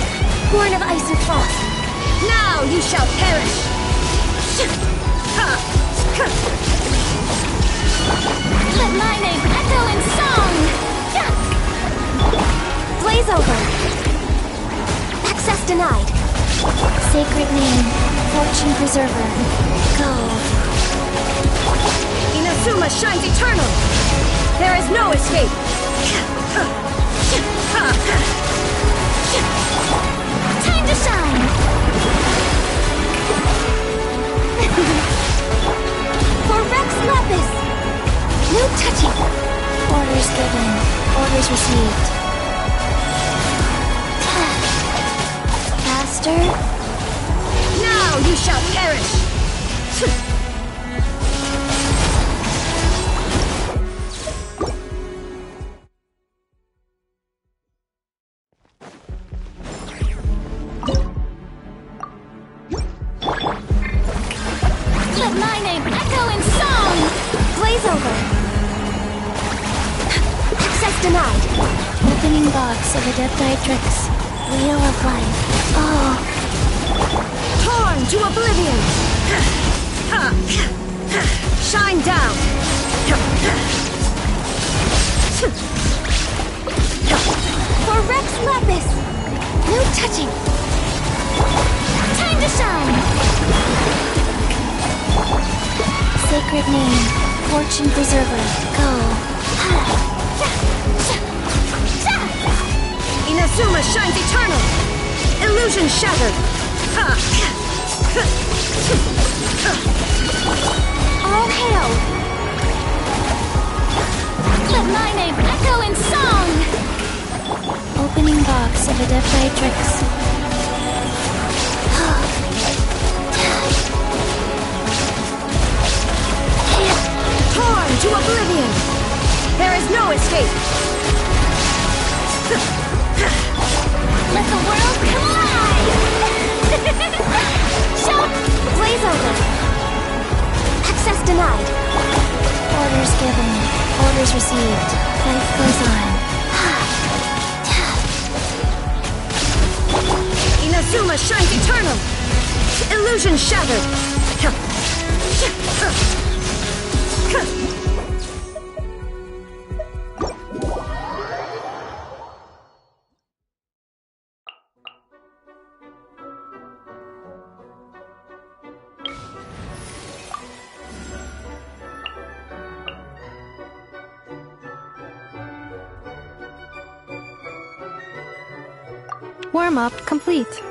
S1: Born of ice and frost.
S8: Now you shall perish!
S11: Let my name echo in song!
S1: Blaze over. Access denied.
S2: Sacred name. Fortune preserver. Go.
S8: Inazuma shines eternal! There is no escape!
S11: Time to shine!
S1: For Rex Lapis! No touching.
S2: Orders given. Orders received. Faster.
S8: Now you shall perish!
S11: Let my name echo in song!
S1: Blaze over. Access denied.
S2: Opening box of Adepti Tricks. Wheel of life. Oh.
S8: Torn to oblivion! Shine down!
S1: For Rex Lapis! No touching.
S11: Time to shine!
S2: Sacred name. Fortune preserver. Go.
S8: Inazuma shines eternal! Illusion shattered!
S1: All hail!
S11: Let my name echo in song!
S2: Opening box of Adepti Tricks.
S8: Torn to oblivion! There is no escape!
S11: Let the world collide! Shout!
S1: Blaze over. Access denied.
S2: Orders given. Orders received. Life goes on.
S8: Inazuma shines eternal! Illusion shattered!
S13: Warm-up complete.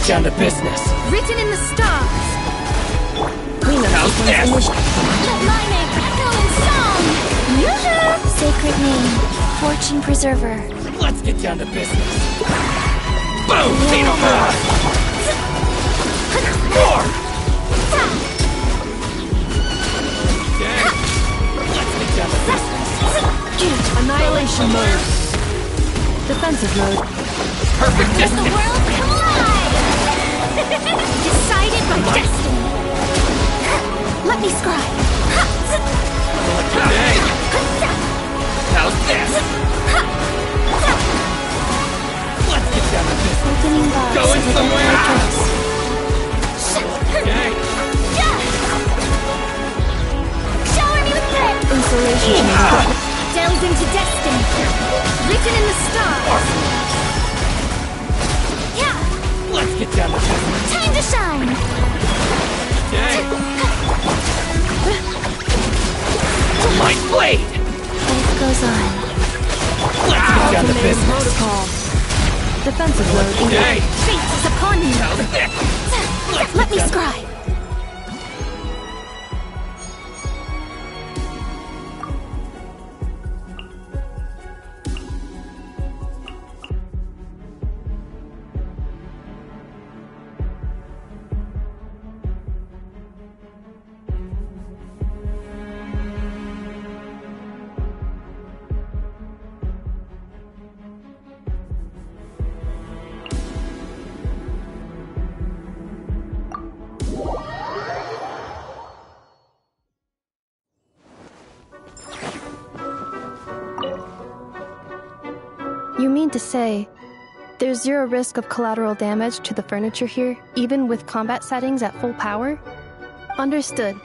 S13: get down to business.
S11: Written in the stars.
S13: How's this?
S11: Let my name echo in song. Yoo-hoo!
S1: Sacred name, fortune preserver.
S13: Let's get down to business. Boom! Xenomorph! More! Okay. Let's get down to business.
S4: Annihilation mode. Defensive mode.
S13: Perfect
S11: Let the
S13: distance.
S11: world come alive! Decided by destiny. Let me scribe.
S13: Okay. How's this? Let's get down to business.
S1: Opening box.
S13: Going
S1: with
S13: somewhere?
S1: a dress.
S13: Okay.
S11: Shower me with praise.
S4: Insulation.
S11: Delve into destiny. Written in the stars. Yeah.
S13: Let's get down to business.
S11: Time to shine.
S13: Okay. Light blade.
S1: Life goes on.
S13: Let's get down to business.
S4: Protocol. Defensive mode.
S13: Okay.
S11: Fate is upon you.
S13: How's this?
S11: Let me scribe.
S14: You mean to say, there's zero risk of collateral damage to the furniture here, even with combat settings at full power? Understood.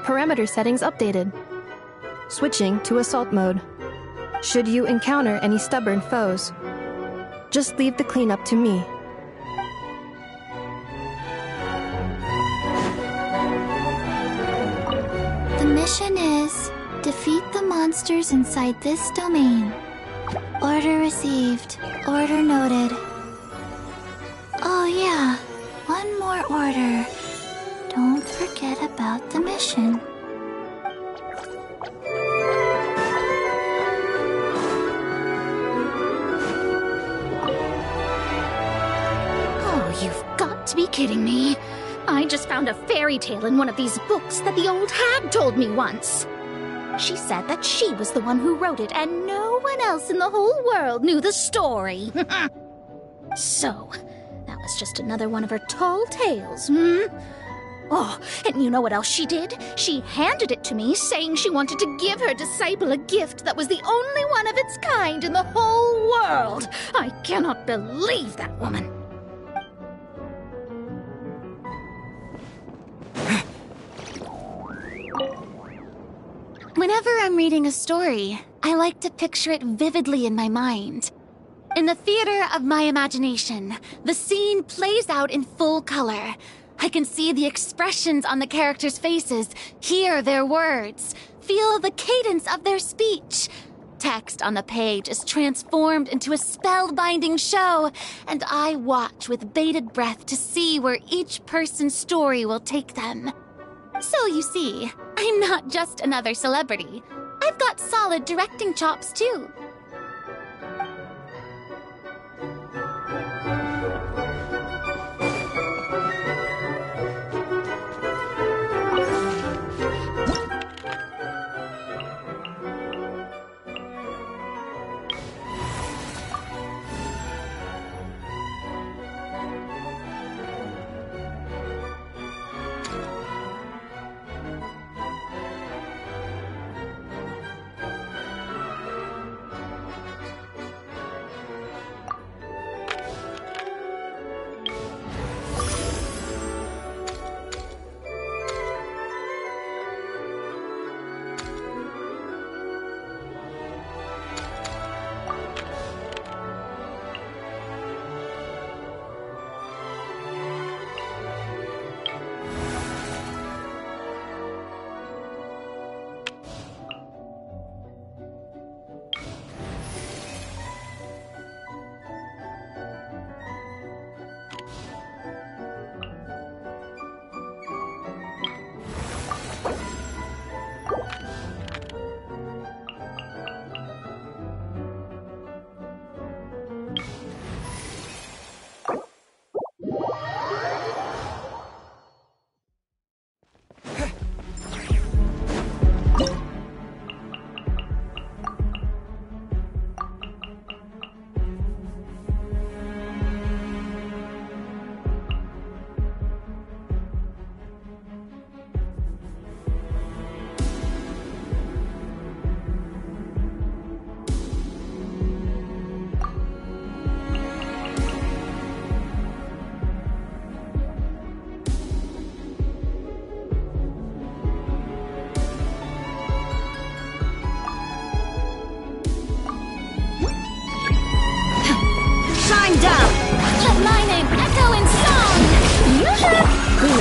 S14: Parameter settings updated. Switching to assault mode. Should you encounter any stubborn foes, just leave the cleanup to me.
S1: The mission is defeat the monsters inside this domain. Order received. Order noted. Oh yeah, one more order. Don't forget about the mission.
S12: Oh, you've got to be kidding me. I just found a fairy tale in one of these books that the old hag told me once. She said that she was the one who wrote it and no one else in the whole world knew the story. So, that was just another one of her tall tales, Oh, and you know what else she did? She handed it to me, saying she wanted to give her disciple a gift that was the only one of its kind in the whole world. I cannot believe that woman.
S11: Whenever I'm reading a story, I like to picture it vividly in my mind. In the theater of my imagination, the scene plays out in full color. I can see the expressions on the characters' faces, hear their words, feel the cadence of their speech. Text on the page is transformed into a spellbinding show, and I watch with bated breath to see where each person's story will take them. So you see, I'm not just another celebrity. I've got solid directing chops too.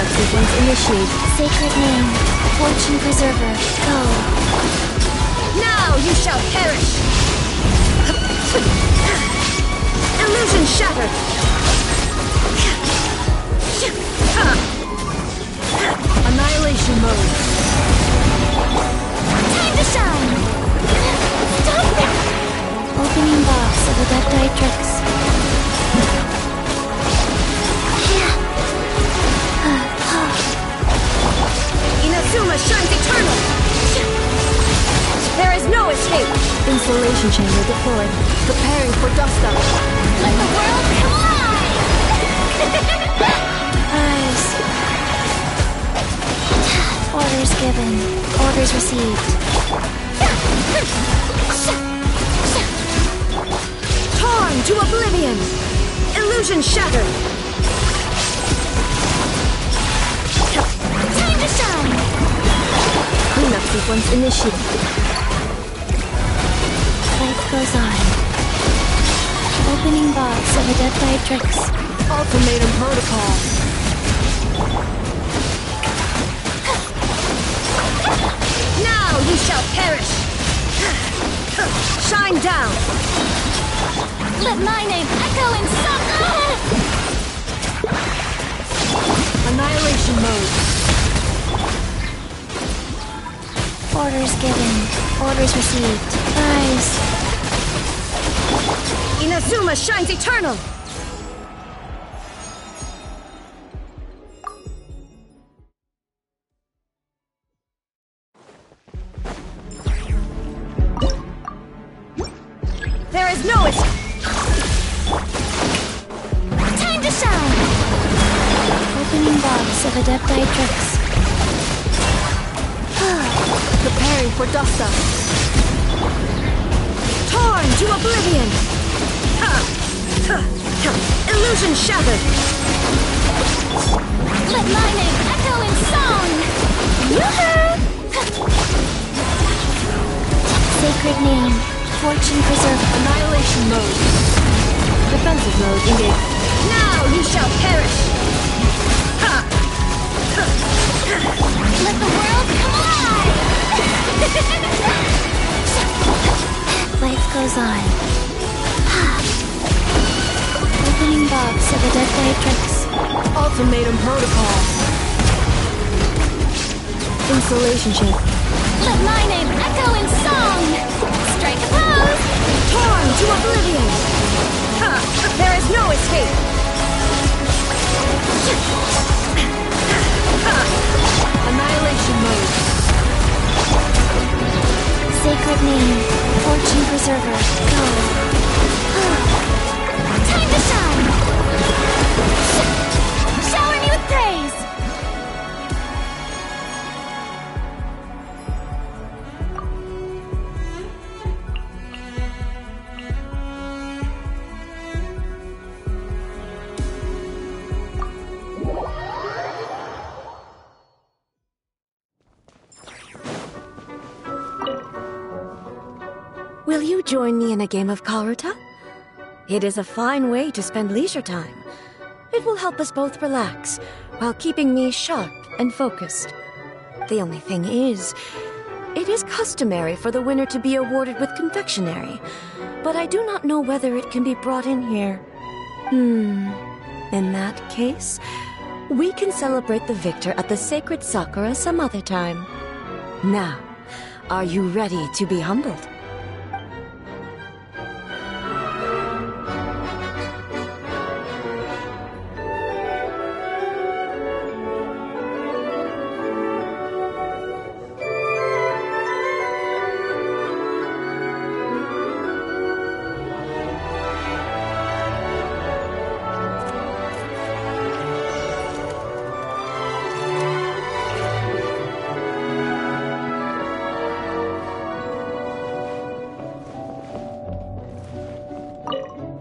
S14: Cleanup sequence initiated.
S1: Sacred name, fortune preserver, go.
S8: Now you shall perish! Illusion shattered! Annihilation mode.
S1: Time to shine! Stop that! Opening box of Adeptitrix.
S8: Inazuma shines eternal! There is no escape!
S14: Installation chamber deployed. Preparing for dust up.
S11: Let the world collide!
S1: Eyes. Orders given. Orders received.
S8: Torn to oblivion! Illusion shattered!
S1: Time to shine!
S14: Cleanup sequence initiated.
S1: Life goes on. Opening box of Adeptitrix.
S8: Ultimatum protocol. Now you shall perish! Shine down!
S11: Let my name echo in some...
S8: Annihilation mode.
S1: Orders given. Orders received. Eyes.
S8: Inazuma shines eternal! There is no escape!
S1: Time to shine! Opening box of Adeptitrix.
S8: Preparing for dust up. Torn to oblivion! Illusion shattered!
S11: Let my name echo in song!
S1: Sacred name, fortune preserver.
S8: Annihilation mode.
S14: Defensive mode engaged.
S8: Now you shall perish!
S11: Let the world collide!
S1: Life goes on. Opening box of Adeptitrix.
S8: Ultimatum protocol.
S14: Installation chamber.
S11: Let my name echo in song! Strike a pose!
S8: Torn to oblivion! There is no escape! Annihilation mode.
S1: Sacred name, fortune preserver, go.
S11: Time to shine! Shower me with praise!
S8: Will you join me in a game of Karuta? It is a fine way to spend leisure time. It will help us both relax, while keeping me sharp and focused. The only thing is, it is customary for the winner to be awarded with confectionery, but I do not know whether it can be brought in here. In that case, we can celebrate the victor at the Sacred Sakura some other time. Now, are you ready to be humbled?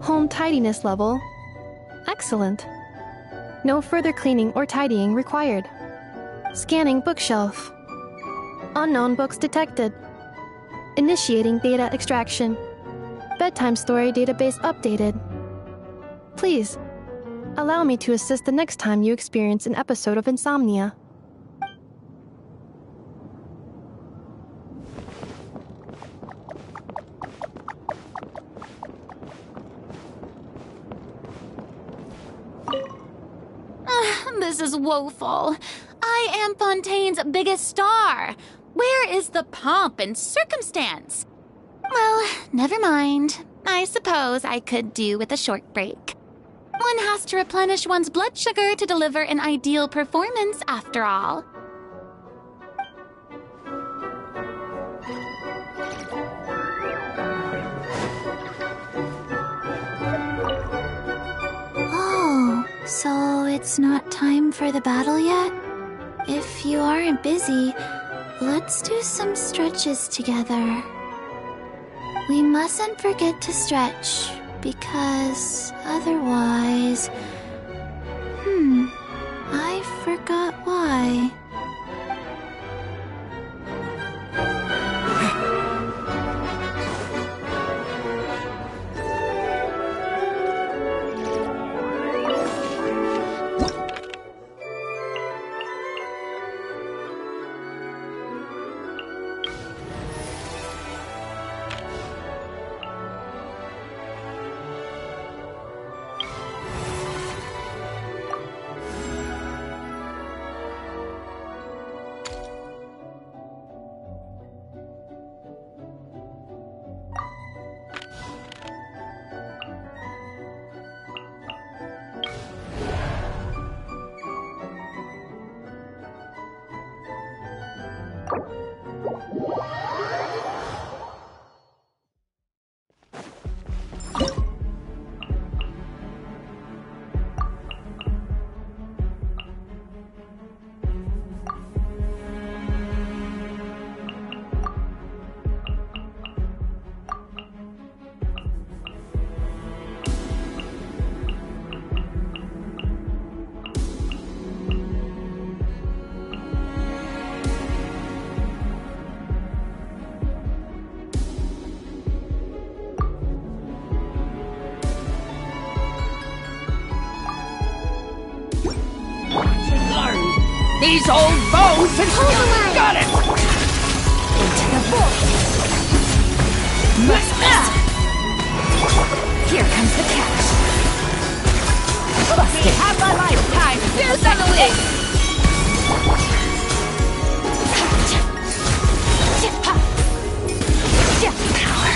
S14: Home tidiness level. Excellent. No further cleaning or tidying required. Scanning bookshelf. Unknown books detected. Initiating data extraction. Bedtime story database updated. Please, Allow me to assist the next time you experience an episode of insomnia.
S11: This is woeful. I am Fontaine's biggest star. Where is the pomp and circumstance? Well, never mind. I suppose I could do with a short break. One has to replenish one's blood sugar to deliver an ideal performance, after all.
S15: Oh, so it's not time for the battle yet? If you aren't busy, let's do some stretches together. We mustn't forget to stretch, because otherwise... I forgot why.
S13: These old bones have got it!
S10: Into the void! Here comes the catch! Busted!
S13: Have my lifetime! Here's the wig!
S10: Power!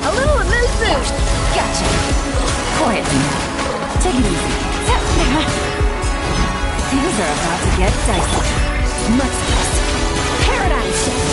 S10: A little move boost! Gotcha! Quietly now. Take it easy. Things are about to get dicey. Much less. Paradigm shift!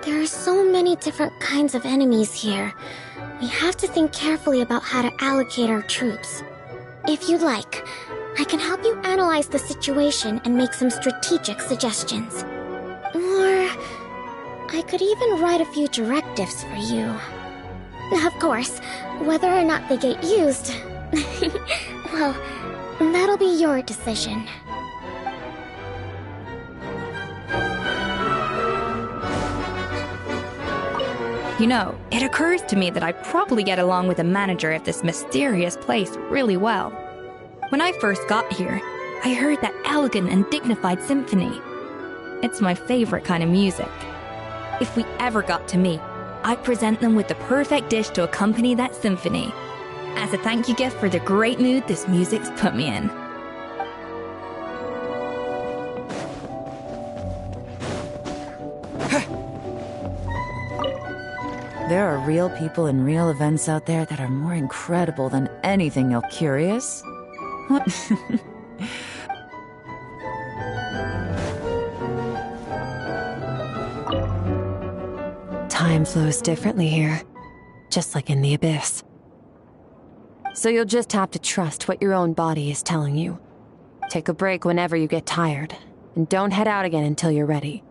S6: There are so many different kinds of enemies here. We have to think carefully about how to allocate our troops. If you'd like, I can help you analyze the situation and make some strategic suggestions. Or I could even write a few directives for you. Of course, whether or not they get used, well, that'll be your decision.
S16: You know, it occurs to me that I'd probably get along with the manager of this mysterious place really well. When I first got here, I heard that elegant and dignified symphony. It's my favorite kind of music. If we ever got to meet, I'd present them with the perfect dish to accompany that symphony, as a thank you gift for the great mood this music's put me in.
S4: There are real people and real events out there that are more incredible than anything you'll... Curious? What?
S17: Time flows differently here, just like in the Abyss. So you'll just have to trust what your own body is telling you. Take a break whenever you get tired, and don't head out again until you're ready.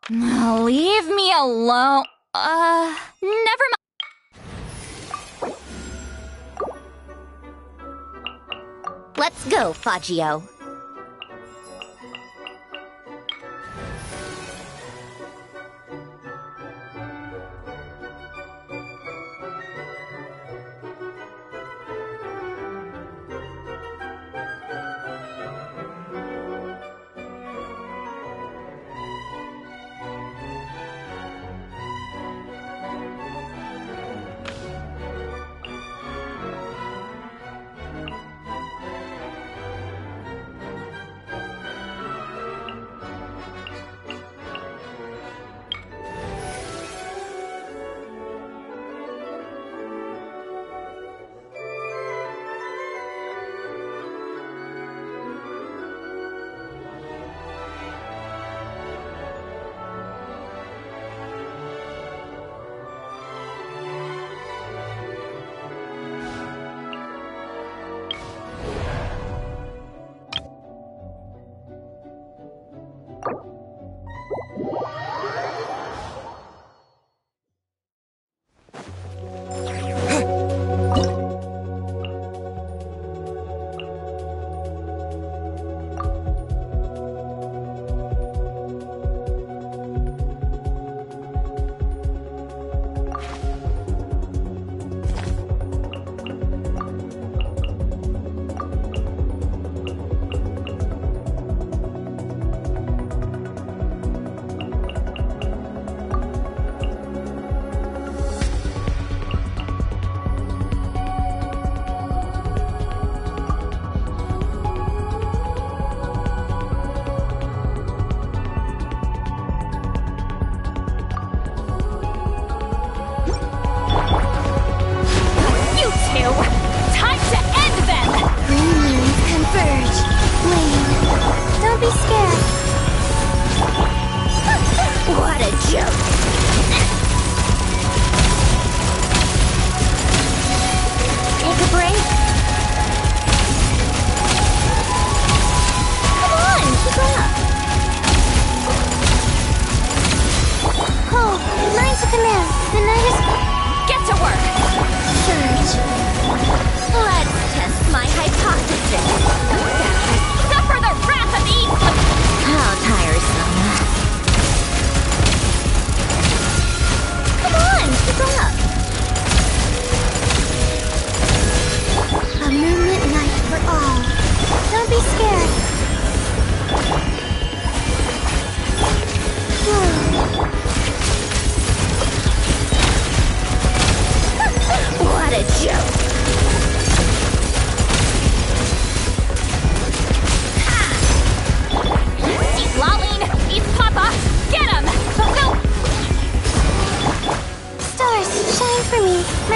S11: Leave me alone. Never mind.
S6: Let's go, Fagio.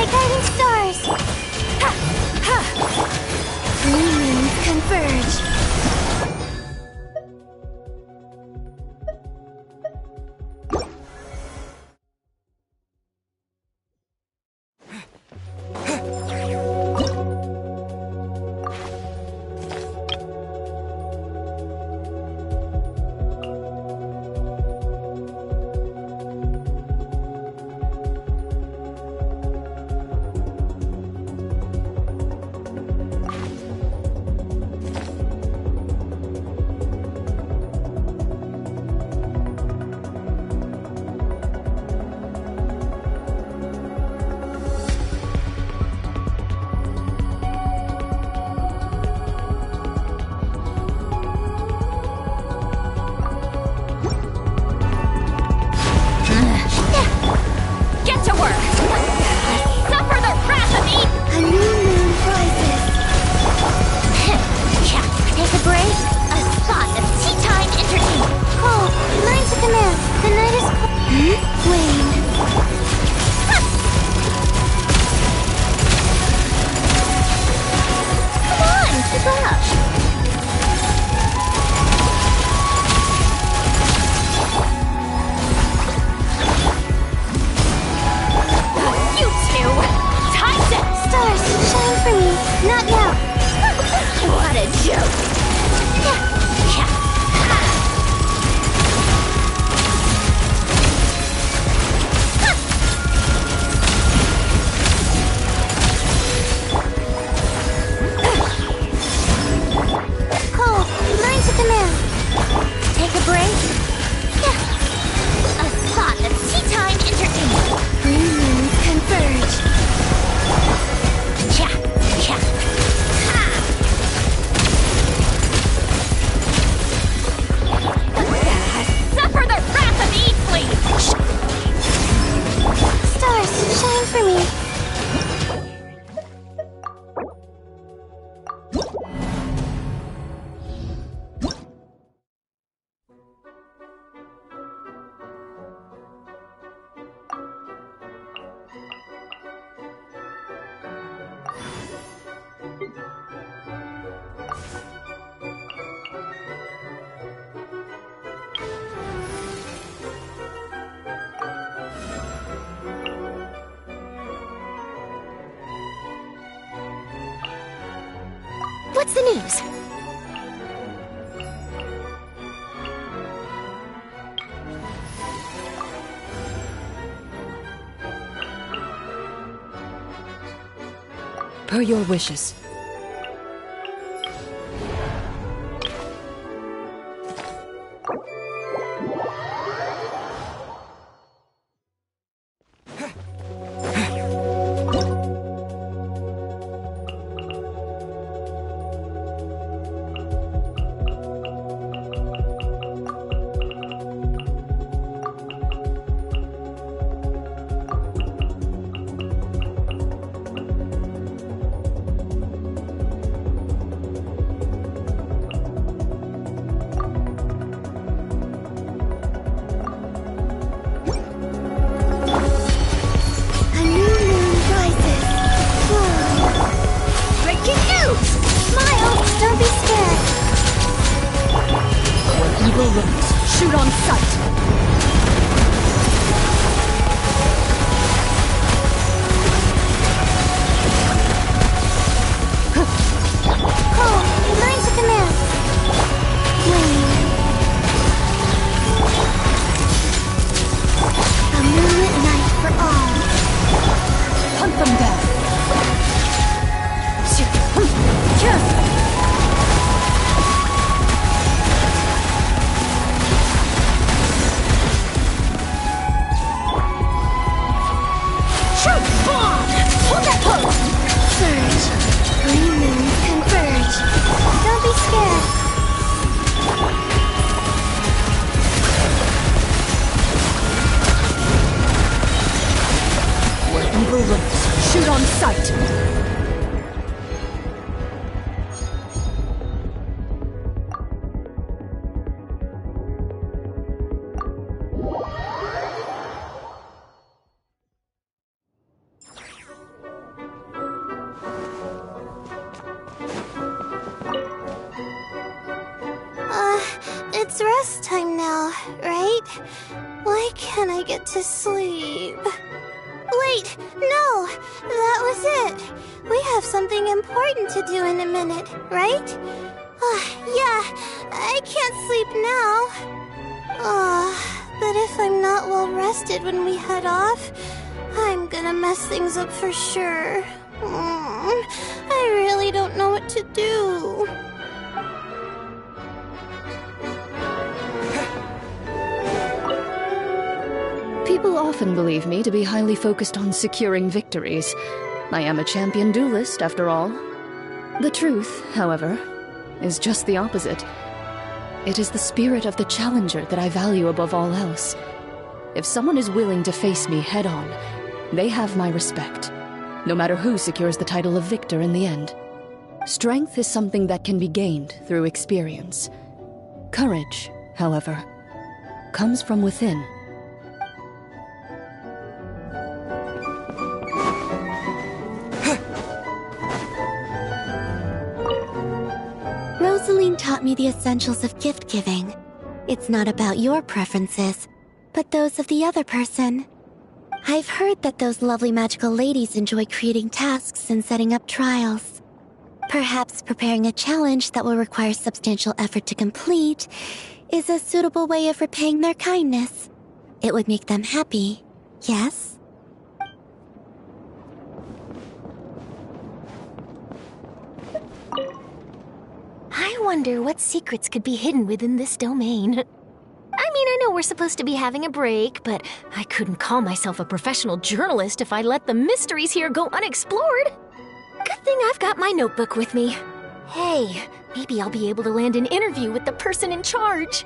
S1: My guiding stars! Ha! Ha! Three moons converge. What's the news?
S4: Per your wishes.
S8: Shoot on sight!
S1: Oh, mine's a command. A moonlit night for all.
S8: Hunt them down!
S1: Hold that pose! Surge. Three moons converge. Don't be scared.
S8: Where evil lurks, shoot on sight!
S1: rest time now, right? Why can't I get to sleep? Wait, no! That was it! We have something important to do in a minute, right? Yeah, I can't sleep now. But if I'm not well rested when we head off, I'm gonna mess things up for sure. I really don't know what to do.
S18: People often believe me to be highly focused on securing victories. I am a champion duelist, after all. The truth, however, is just the opposite. It is the spirit of the challenger that I value above all else. If someone is willing to face me head-on, they have my respect, no matter who secures the title of victor in the end. Strength is something that can be gained through experience. Courage, however, comes from within.
S1: Rosaline taught me the essentials of gift-giving. It's not about your preferences, but those of the other person. I've heard that those lovely magical ladies enjoy creating tasks and setting up trials. Perhaps preparing a challenge that will require substantial effort to complete is a suitable way of repaying their kindness. It would make them happy, yes?
S11: I wonder what secrets could be hidden within this domain. I mean, I know we're supposed to be having a break, but I couldn't call myself a professional journalist if I let the mysteries here go unexplored. Good thing I've got my notebook with me. Hey, maybe I'll be able to land an interview with the person in charge.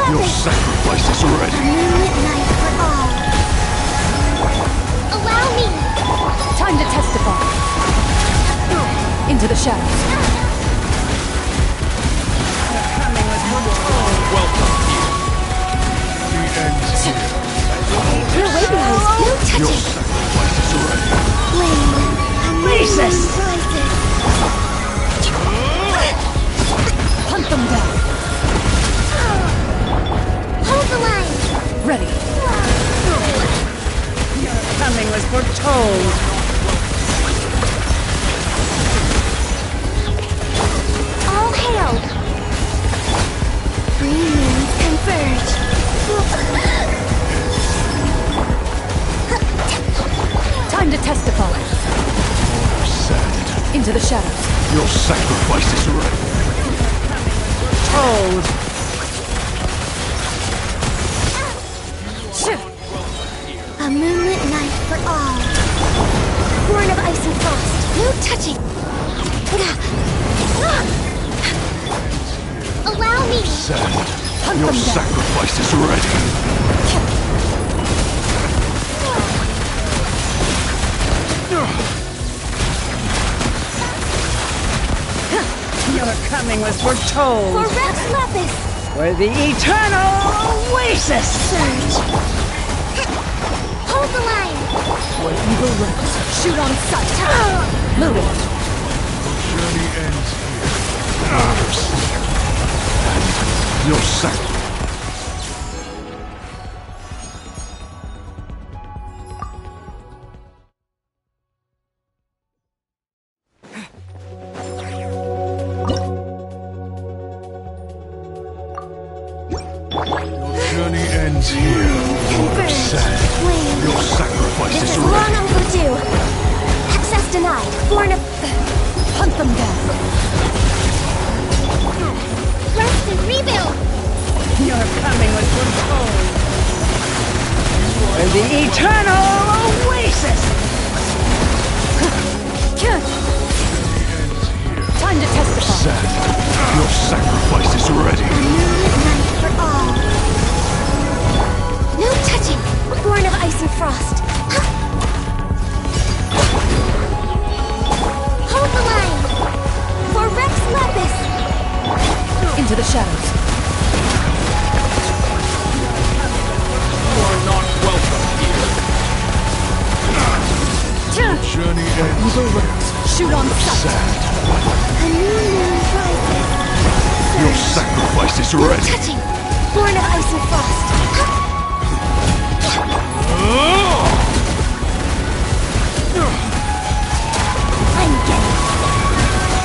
S13: Your sacrifice is ready.
S1: Midnight for all.
S11: Allow me!
S18: Time to testify. Into the shadows.
S13: Welcome here. The end's here.
S1: You're way behind. No touching.
S13: Your sacrifice is ready.
S1: Jesus!
S18: Hunt them down.
S1: Hold the line!
S18: Ready.
S19: Your coming was foretold.
S1: All hail! Three moons converge.
S18: Time to testify.
S13: Order set.
S18: Into the shadows.
S13: Your sacrifice is ready.
S19: foretold!
S1: A moonlit night for all. Born of ice and frost. No touching. Allow me.
S5: Sand, your sacrifice is ready.
S19: Your coming was foretold!
S1: For Rex Lapis.
S19: For the eternal oasis!
S1: Surge. Hold the line.
S8: Where evil lurks, shoot on sight. Move it.
S5: Journey ends here. And your sacrifice. Journey ends here, Lord of Sand. Your sacrifice
S1: This
S5: is
S1: is long
S5: ready.
S1: overdue. Access denied. Born of...
S8: Hunt them down.
S1: Rest and rebuild.
S19: Your coming was foretold! For the eternal oasis!
S8: Time to testify.
S5: Sand, your sacrifice is ready.
S1: A moonlit night for all. No touching. Born of ice and frost. Hold the line. For Rex Lapis.
S8: Into the shadows.
S13: You are not welcome here.
S5: Journey ends
S8: Evil lurks, shoot on sight.
S5: Sand,
S1: A new moon rises.
S5: your sacrifice is
S1: No
S5: ready.
S1: touching. Born of ice and frost. I'm getting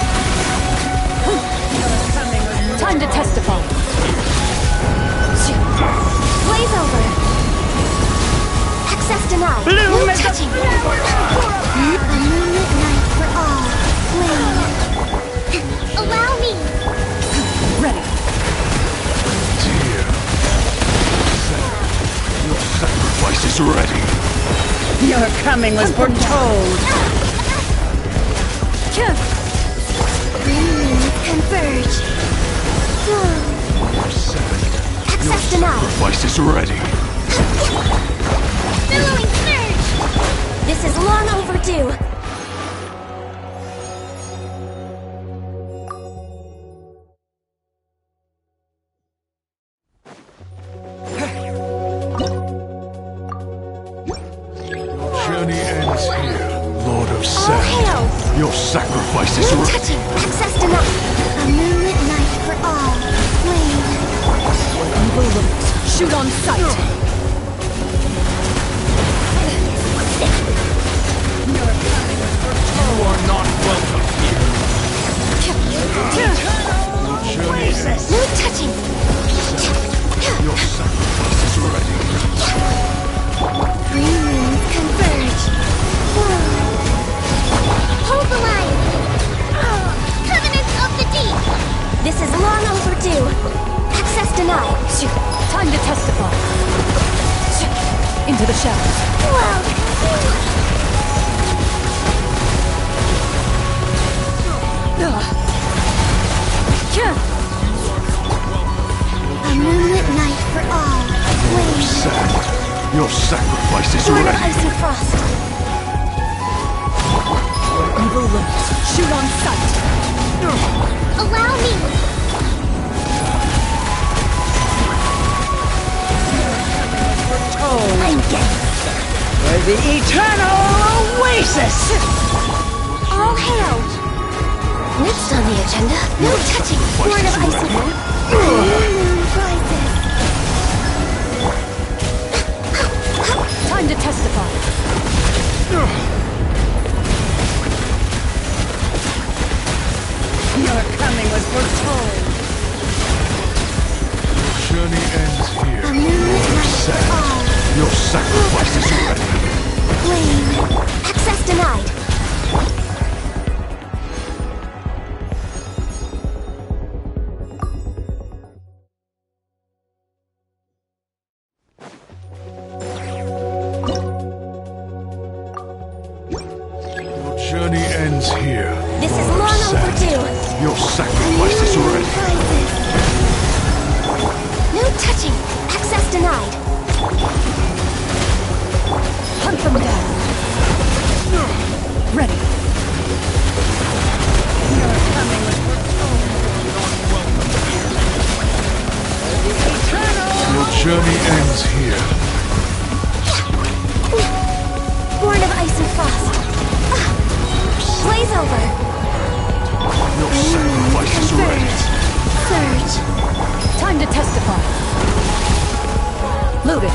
S8: Time to testify.
S1: Blaze over. Access denied.
S19: Bloom
S1: No
S19: is the
S1: touching. A moonlit night for all. Flame. Allow me.
S8: Ready.
S5: Dear Sand, your sacrifice is ready.
S19: Your coming was foretold!
S1: Green moons converge.
S5: Sand, your
S1: Access denied.
S5: sacrifice is ready.
S1: Billowing surge. This is long overdue.
S5: Journey ends here, Lord of
S1: All
S5: Sand.
S1: hail.
S5: Your sacrifice is
S1: No
S5: ready.
S1: touching. Access denied. A moonlit night for all. Flame.
S8: Where evil lurks, shoot on sight.
S13: You are not welcome here.
S5: Journey ends.
S1: No touching.
S5: Your sacrifice is ready.
S1: Green moons converge. Hold the line. Covenants of the deep. This is long overdue. Access denied.
S8: Time to testify. Into the shadows.
S1: A moonlit night for all.
S5: Lord of Sand, your sacrifice is
S1: Born of
S5: ready.
S1: ice and frost.
S8: Where evil lurks, shoot on sight.
S1: Allow me.
S19: Foretold!
S1: I'm getting
S19: For the eternal oasis!
S1: all hail. Next on the agenda, no touching. Born of ice and frost. Moon rises.
S8: Time to testify.
S19: Your coming was foretold!
S5: Journey ends here,
S1: A moonlit
S5: Lord of
S1: night for
S5: Sand.
S1: all.
S5: Your sacrifice is ready.
S1: Flame. Access denied.
S20: ends here.
S6: This is long overdue.
S20: Your sacrifice is ready.
S6: No touching. Access denied.
S8: Hunt them down. Ready.
S19: You're coming with the eternal.
S20: Your journey ends here.
S6: Born of ice and frost. Blaze over.
S20: Your sacrifice is ready.
S6: Surge.
S8: Time to testify. Loaded.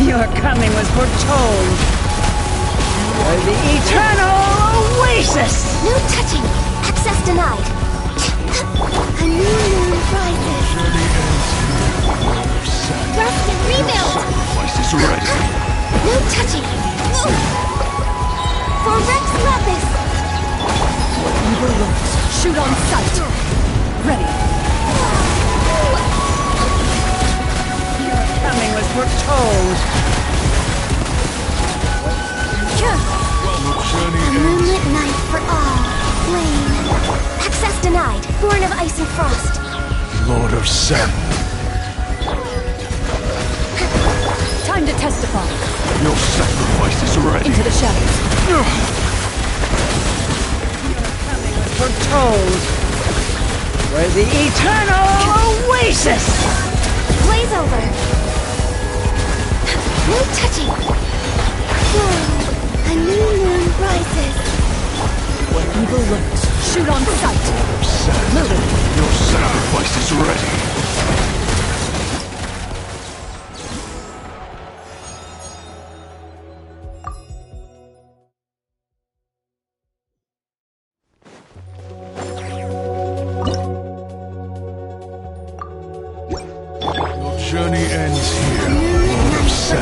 S19: Your coming was foretold. You're the eternal oasis.
S6: No touching. Access denied. A new moon rises. Rest and rebuild.
S20: Sacrifice is ready.
S6: No touching. For Rex Lapis.
S8: What evil looks, shoot on sight. Ready.
S19: Your coming was foretold.
S20: Your journey
S6: A moonlit night for all. Flame. Access denied. Born of ice and frost.
S20: Lord of Sen.
S8: Time to testify.
S20: Your sacrifice is ready.
S8: Into the shadows.
S19: Foretold. We're the eternal oasis.
S6: Blaze over. No touching. A new moon rises.
S8: What evil looks, shoot on sight. Loaded.
S20: Your sacrifice is ready. Your journey ends here, Lord of Sen.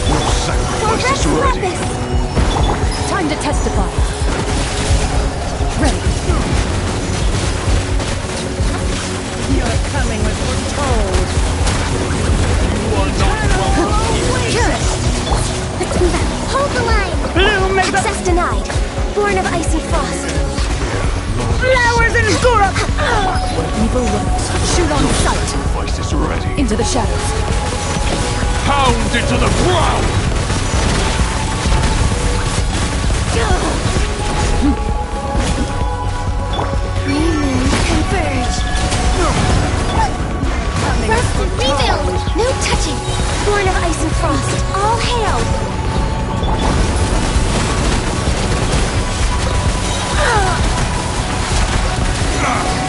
S20: Your sacrifice is ready.
S8: Time to testify. Ready.
S19: Your coming was foretold.
S20: You are not welcome here.
S6: Hold the line.
S19: Bloom is
S6: Access denied. Born of ice and frost.
S19: flowers and syrup.
S8: What evil looks, shoot on sight.
S20: Sacrifice is ready.
S8: Into the shadows.
S20: Pound into the ground.
S6: Green moons converge. Rest and rebuild. No touching. Born of ice and frost. All hail.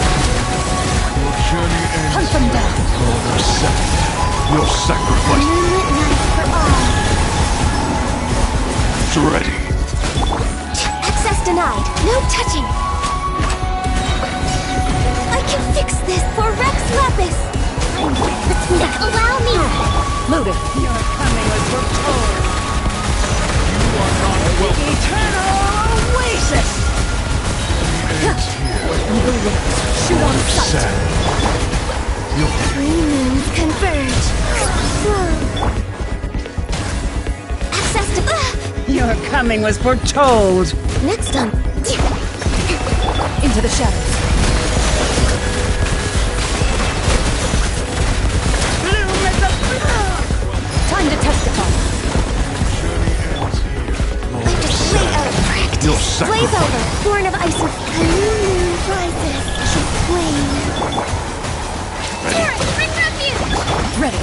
S20: Your journey ends
S8: Hunt them down.
S20: Lord of Sen. Your sacrifice
S6: Moonlit night for all.
S20: is ready.
S6: Access denied. No touching. I can fix this for Rex Lapis. Allow me.
S8: Loaded.
S19: Your coming was foretold.
S20: You are not welcome.
S19: Eternal oasis.
S20: Ends here,
S8: Evil looks, shoot on sight.
S20: Sen. Your
S6: Three moons converge. Access to...
S19: Your coming was foretold.
S6: Next on...
S8: Into the shadows.
S19: Bloom is a...
S8: Time to testify.
S20: journey ends here, Lord
S6: I
S20: of
S6: just
S20: Sen.
S6: lay out of practice.
S20: Your
S6: Blaze
S20: sacrifice.
S6: over. Born of ice and... A new moon rises. Flame. Spirit, bring refuge!
S8: Ready.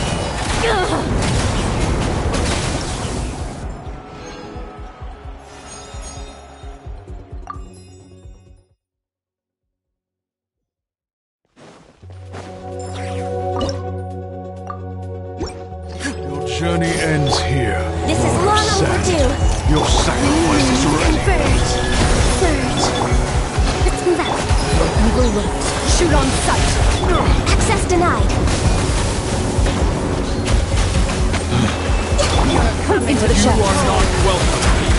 S20: Your journey ends here.
S6: This is
S20: Lord of
S6: long
S20: Sen.
S6: overdue.
S20: Your sacrifice is ready.
S6: Converge. Surge. Let's move out.
S8: Evil looks, shoot on sight.
S6: Access denied.
S8: Into the
S20: You
S8: shadows.
S20: are not welcome here.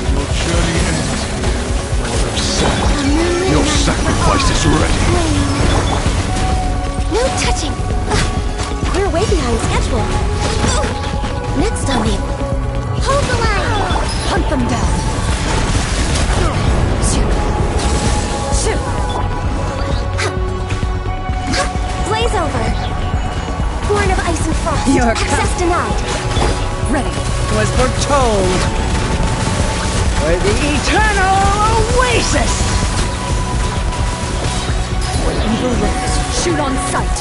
S20: Your journey ends here, Lord of Sen. Your sacrifice is ready.
S6: No touching. We're way behind schedule. Next on the
S1: frost.
S19: You're
S1: Access denied.
S19: ready. Was foretold. For the eternal oasis!
S8: Evil looks. Shoot on sight.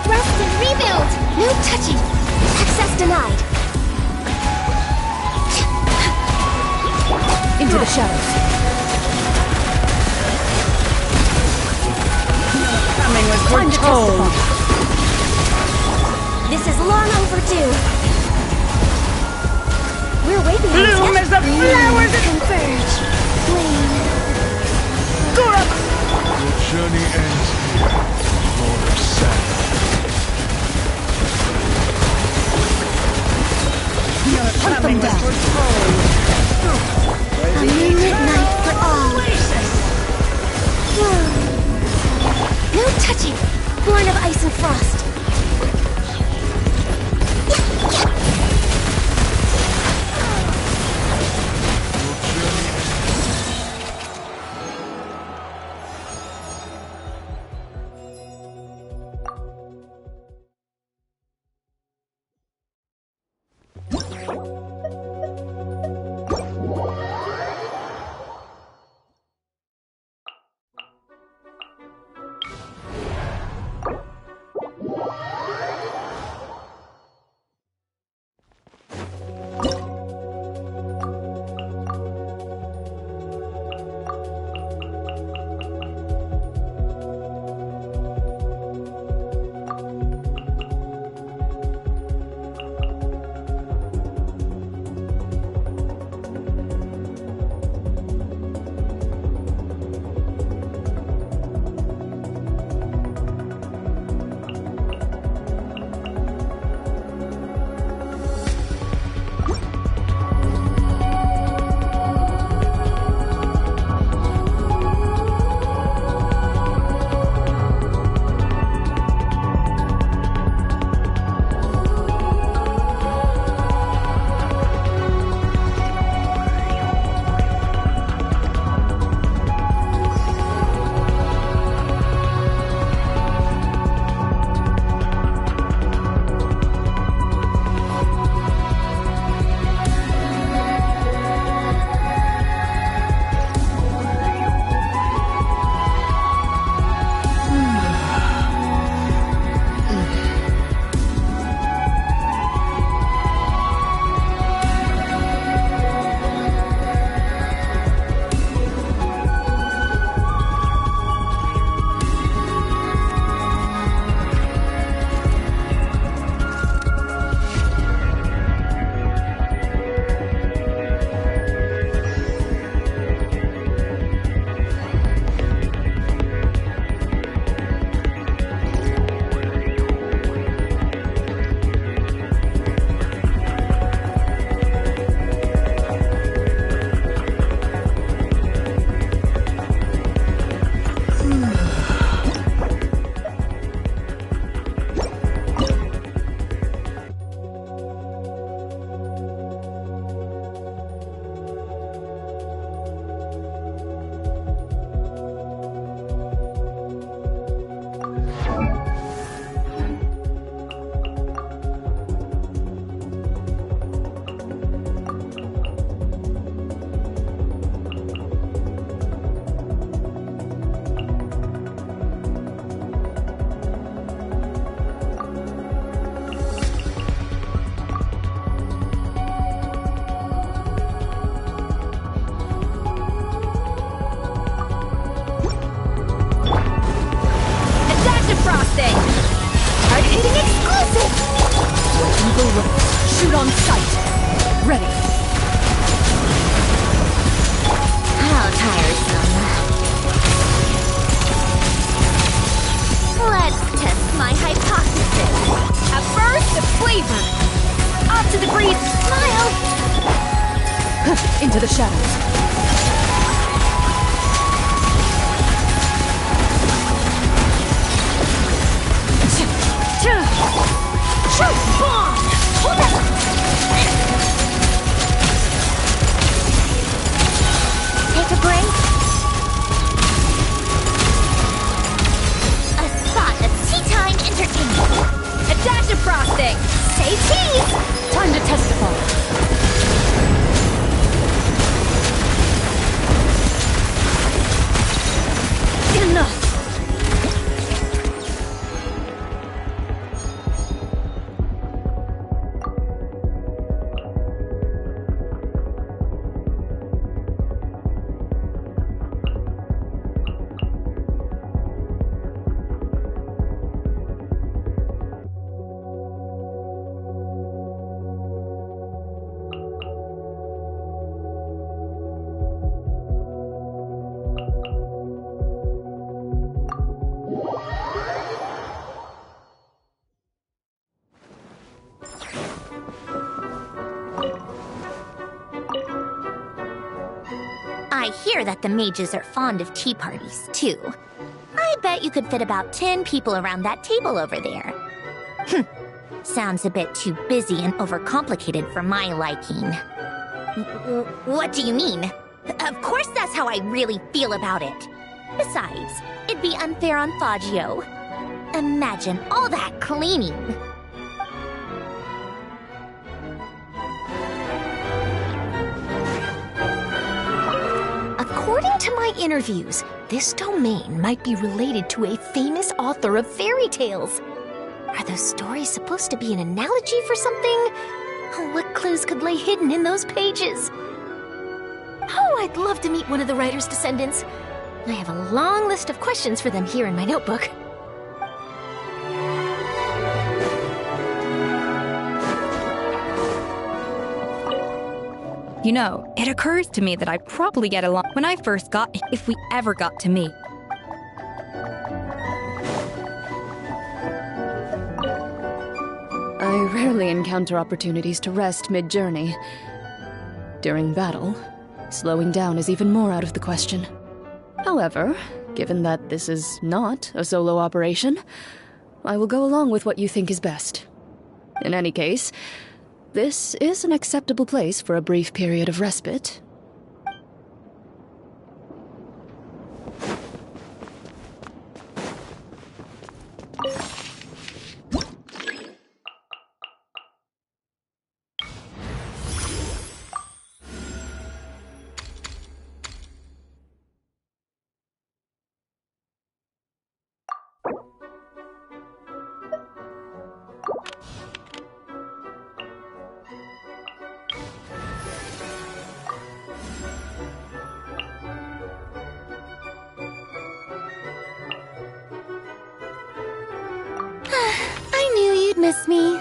S1: Thrust and rebuild. No touching. Access denied.
S8: Into the shadows.
S19: Coming was foretold.
S1: This is long overdue. We're waiting on
S19: Bloom as the flowers
S1: converge.
S20: Your journey ends here, Lord of Sadness.
S19: Your coming was foretold.
S1: A moonlit night for all. No touching. Born of ice and frost.
S8: Shoot on sight. Ready.
S6: How tiresome. Let's test my hypothesis. A burst of flavor. Off to the breeze. Smile.
S8: Into the shadows.
S1: Take a break. I hear that the mages are fond of tea parties, too. I bet you could fit about 10 people around that table over there. Sounds a bit too busy and overcomplicated for my liking. What do you mean? Of course that's how I really feel about it. Besides, it'd be unfair on Faggio. Imagine all that cleaning.
S9: According to my interviews, this domain might be related to a famous author of fairy tales. Are those stories supposed to be an analogy for something? What clues could lay hidden in those pages? Oh, I'd love to meet one of the writer's descendants. I have a long list of questions for them here in my notebook.
S16: You know, it occurs to me that I'd probably get along when I first got if we ever got to meet.
S18: I rarely encounter opportunities to rest mid-journey. During battle, slowing down is even more out of the question. However, given that this is not a solo operation, I will go along with what you think is best. In any case, this is an acceptable place for a brief period of respite.
S1: I knew you'd miss me.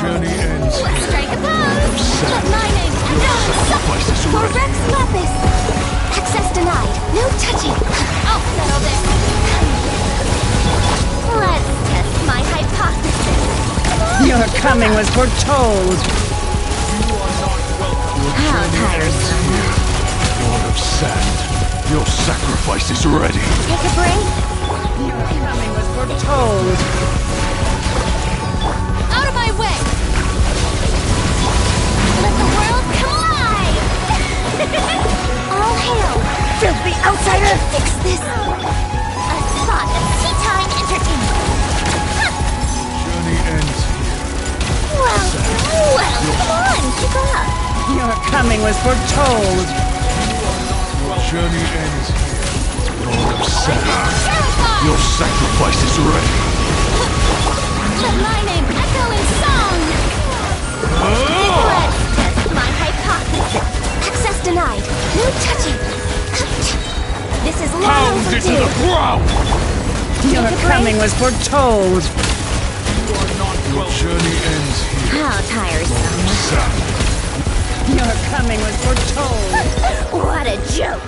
S20: Journey ends here.
S1: Strike a pose! Let my name
S20: Sacrifices
S1: For
S20: already.
S1: Rex Lapis! Access denied. No touching. I'll settle this. Let's test my hypothesis.
S19: Your coming was foretold.
S1: How tiresome.
S20: God of sand, your sacrifice is ready.
S1: Take a break.
S19: Your coming was foretold.
S11: Out of my way!
S1: Let the world come alive! All hail! Filthy outsider! I can fix this! A spot of tea time entertainment!
S20: Journey ends here.
S1: Well, come on, keep up!
S19: Your coming was foretold.
S20: Your journey ends here. God of sand, your sacrifice is ready.
S11: Let my name echo in song!
S1: Let's test my hypothesis. Access denied. No touching. This is long
S20: Pound it to
S1: overdue.
S20: the ground!
S19: Your coming was foretold.
S20: Your journey ends here.
S1: How tiresome.
S20: Sand.
S19: Your coming was foretold.
S1: What a joke.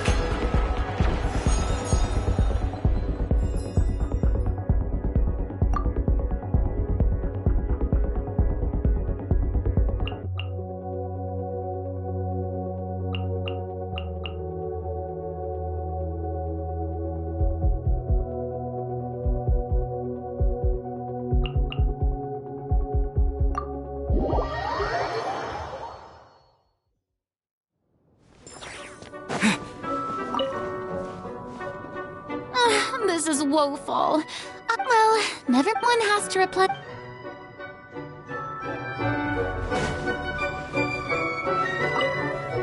S11: This is woeful. Well, everyone has to reply.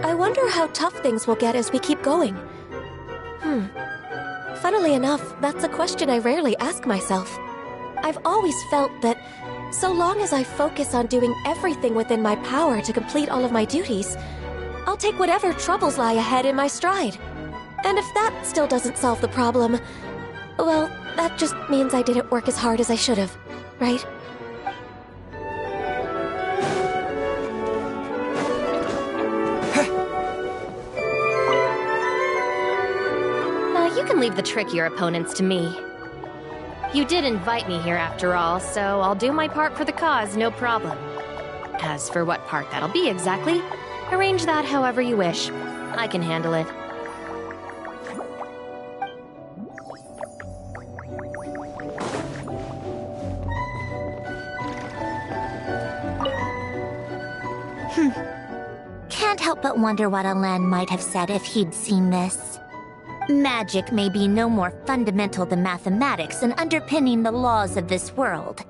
S9: I wonder how tough things will get as we keep going. Funnily enough, that's a question I rarely ask myself. I've always felt that so long as I focus on doing everything within my power to complete all of my duties, I'll take whatever troubles lie ahead in my stride. And if that still doesn't solve the problem, well, that just means I didn't work as hard as I should have, right?
S17: You can leave the trickier opponents to me. You did invite me here after all, so I'll do my part for the cause, no problem. As for what part that'll be exactly, arrange that however you wish. I can handle it.
S1: Can't help but wonder what Alen might have said if he'd seen this. Magic may be no more fundamental than mathematics in underpinning the laws of this world.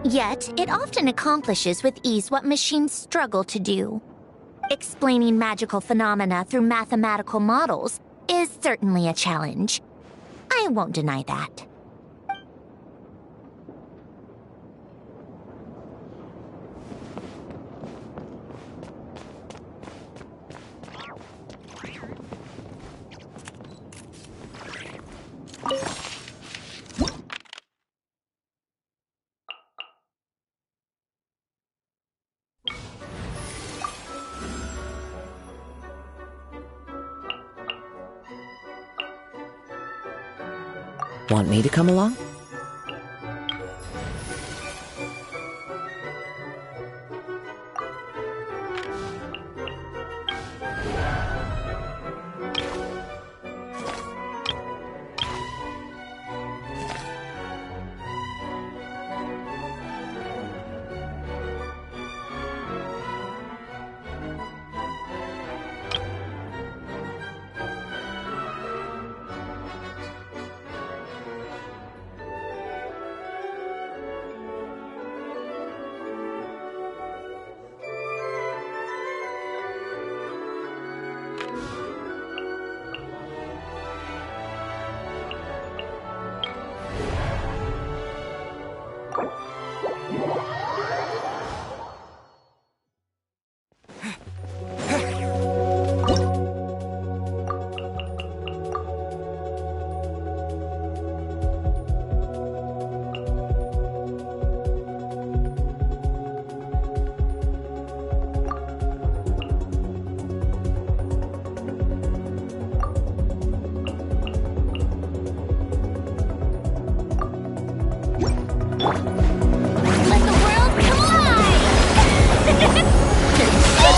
S1: Yet, it often accomplishes with ease what machines struggle to do. Explaining magical phenomena through mathematical models is certainly a challenge. I won't deny that.
S3: Want me to come along?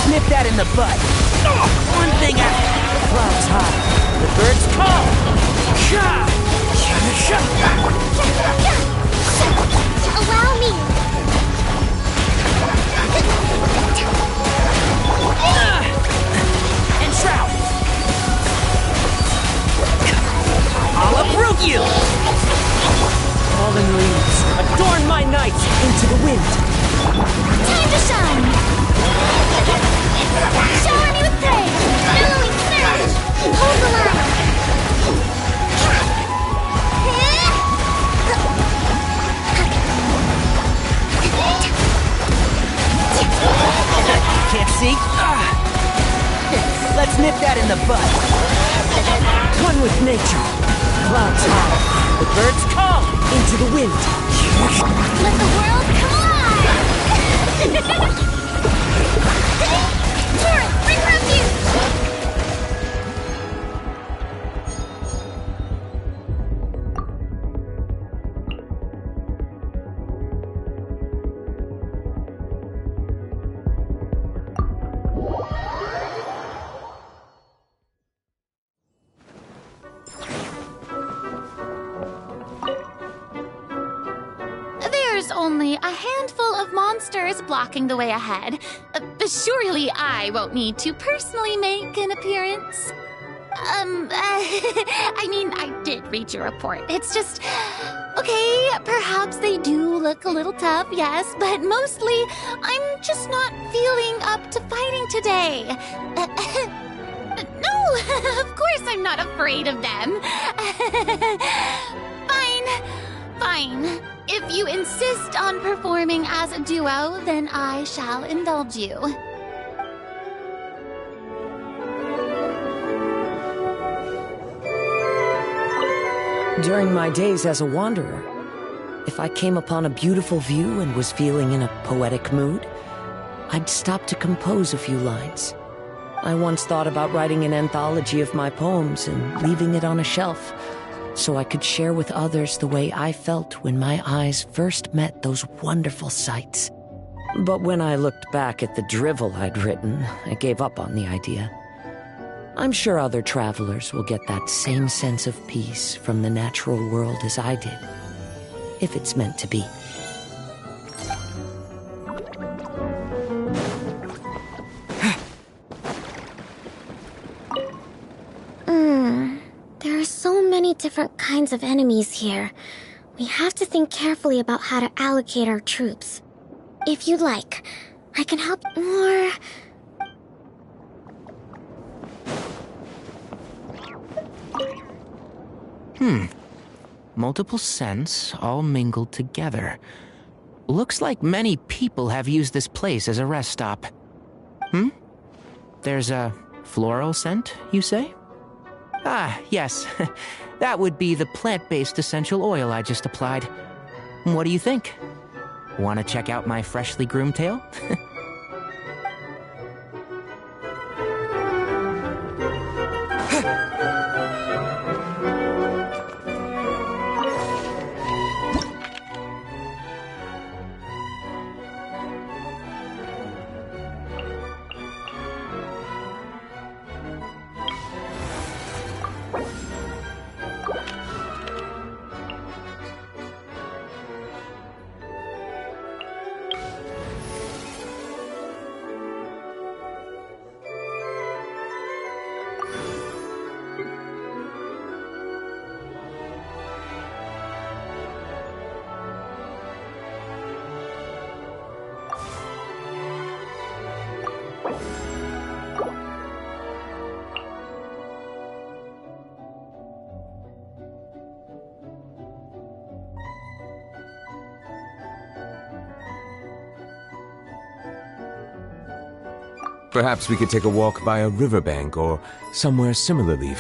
S13: Nip that in the butt. One thing I... The clouds high. The birds call.
S1: Allow me!
S13: Enshroud! I'll uproot you! Fallen leaves, adorn my nights into the wind.
S11: Time to shine! Shower me with praise! Billowing surge! Hold the line!
S13: Can't see? Let's nip that in the bud. One with nature. Clouds high. The birds call into the wind.
S11: Let the world come alive! Torrent, bring refuge!
S12: There's only a handful of monsters blocking the way ahead. Surely I won't need to personally make an appearance. I mean, I did read your report. It's just... Okay, perhaps they do look a little tough, yes, but mostly I'm just not feeling up to fighting today. No, of course I'm not afraid of them. Fine.
S11: Fine. If you insist on performing as a duo, then I shall indulge you.
S13: During my days as a wanderer, if I came upon a beautiful view and was feeling in a poetic mood, I'd stop to compose a few lines. I once thought about writing an anthology of my poems and leaving it on a shelf, so I could share with others the way I felt when my eyes first met those wonderful sights. But when I looked back at the drivel I'd written, I gave up on the idea. I'm sure other travelers will get that same sense of peace from the natural world as I did, if it's meant to be.
S6: There are so many different kinds of enemies here. We have to think carefully about how to allocate our troops. If you'd like, I can help more...
S21: Multiple scents all mingled together. Looks like many people have used this place as a rest stop. There's a floral scent, you say? Ah, yes. That would be the plant-based essential oil I just applied. What do you think? Want to check out my freshly groomed tail?
S22: Perhaps we could take a walk by a riverbank or somewhere similarly.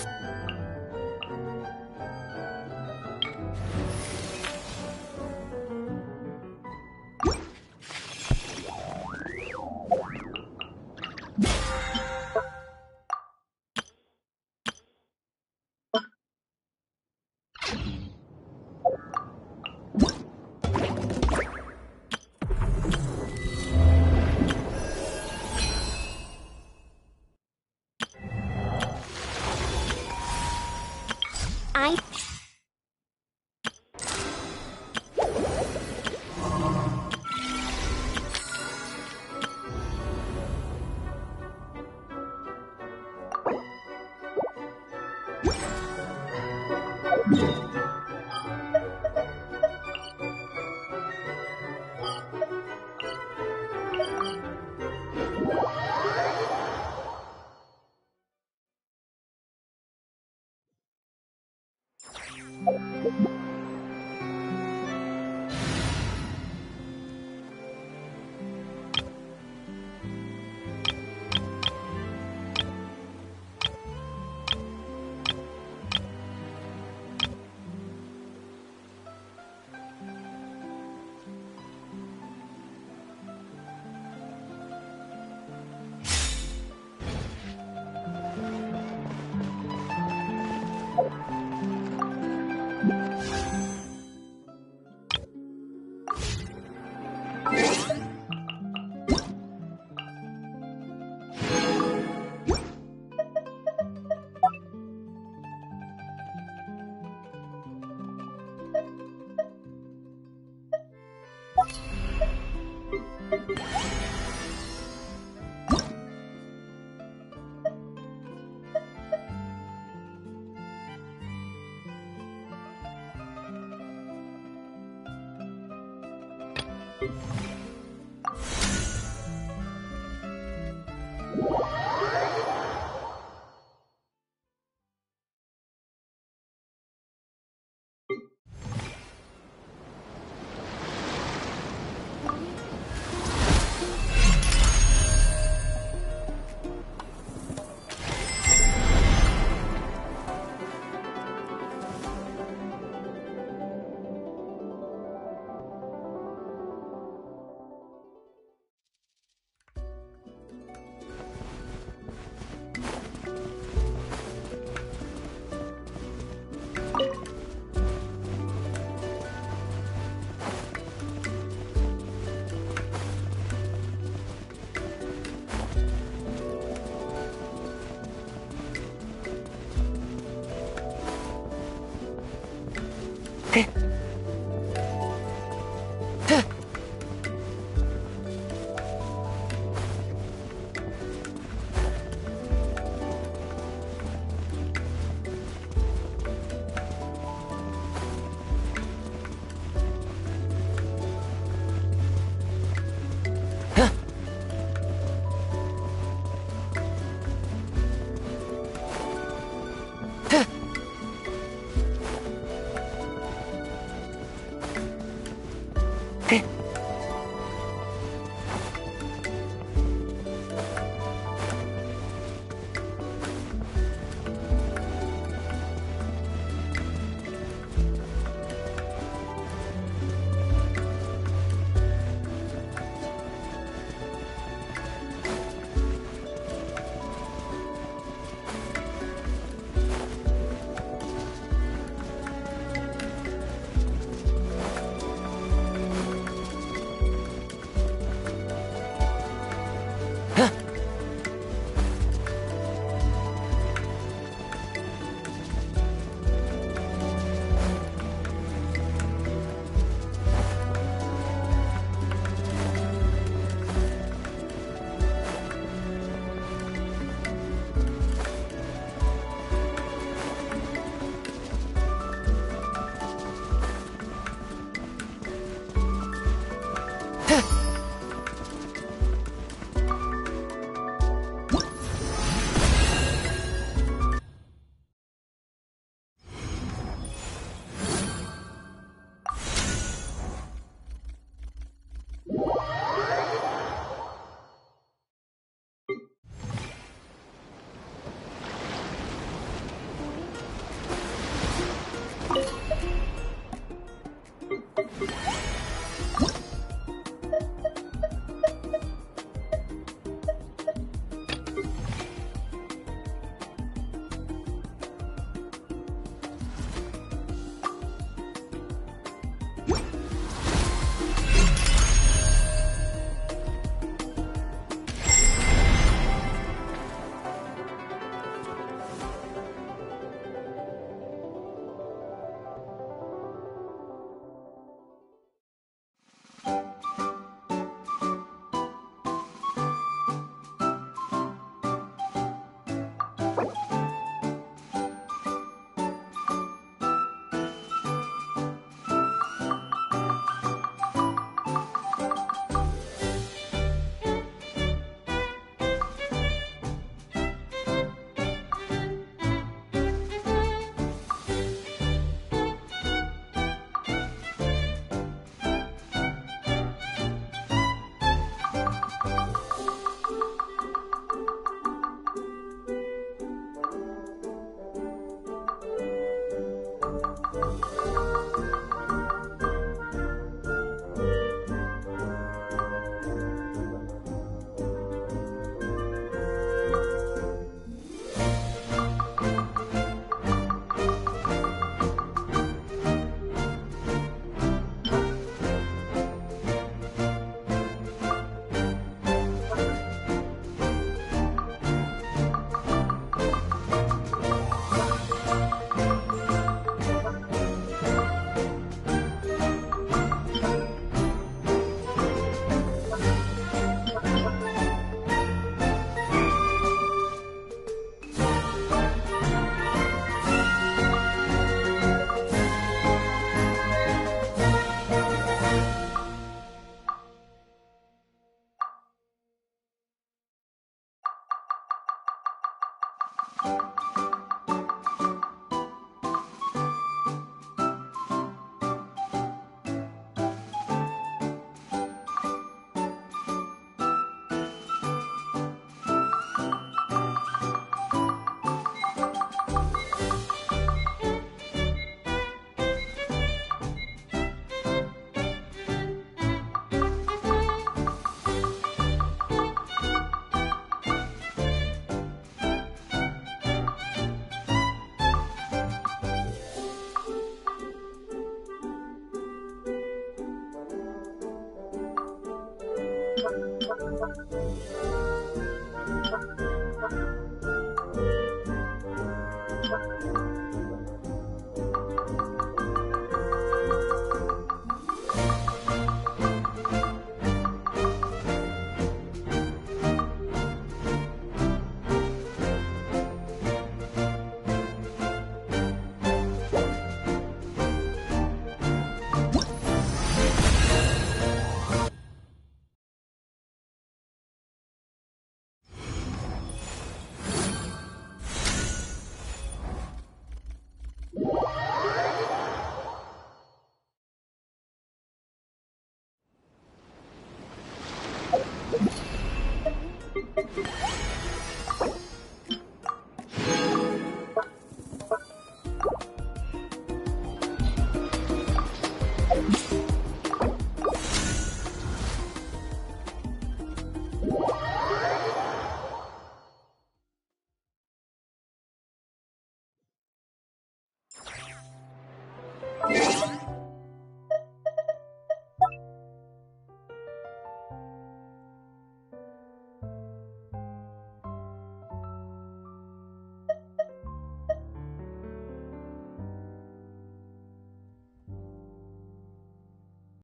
S1: Huh?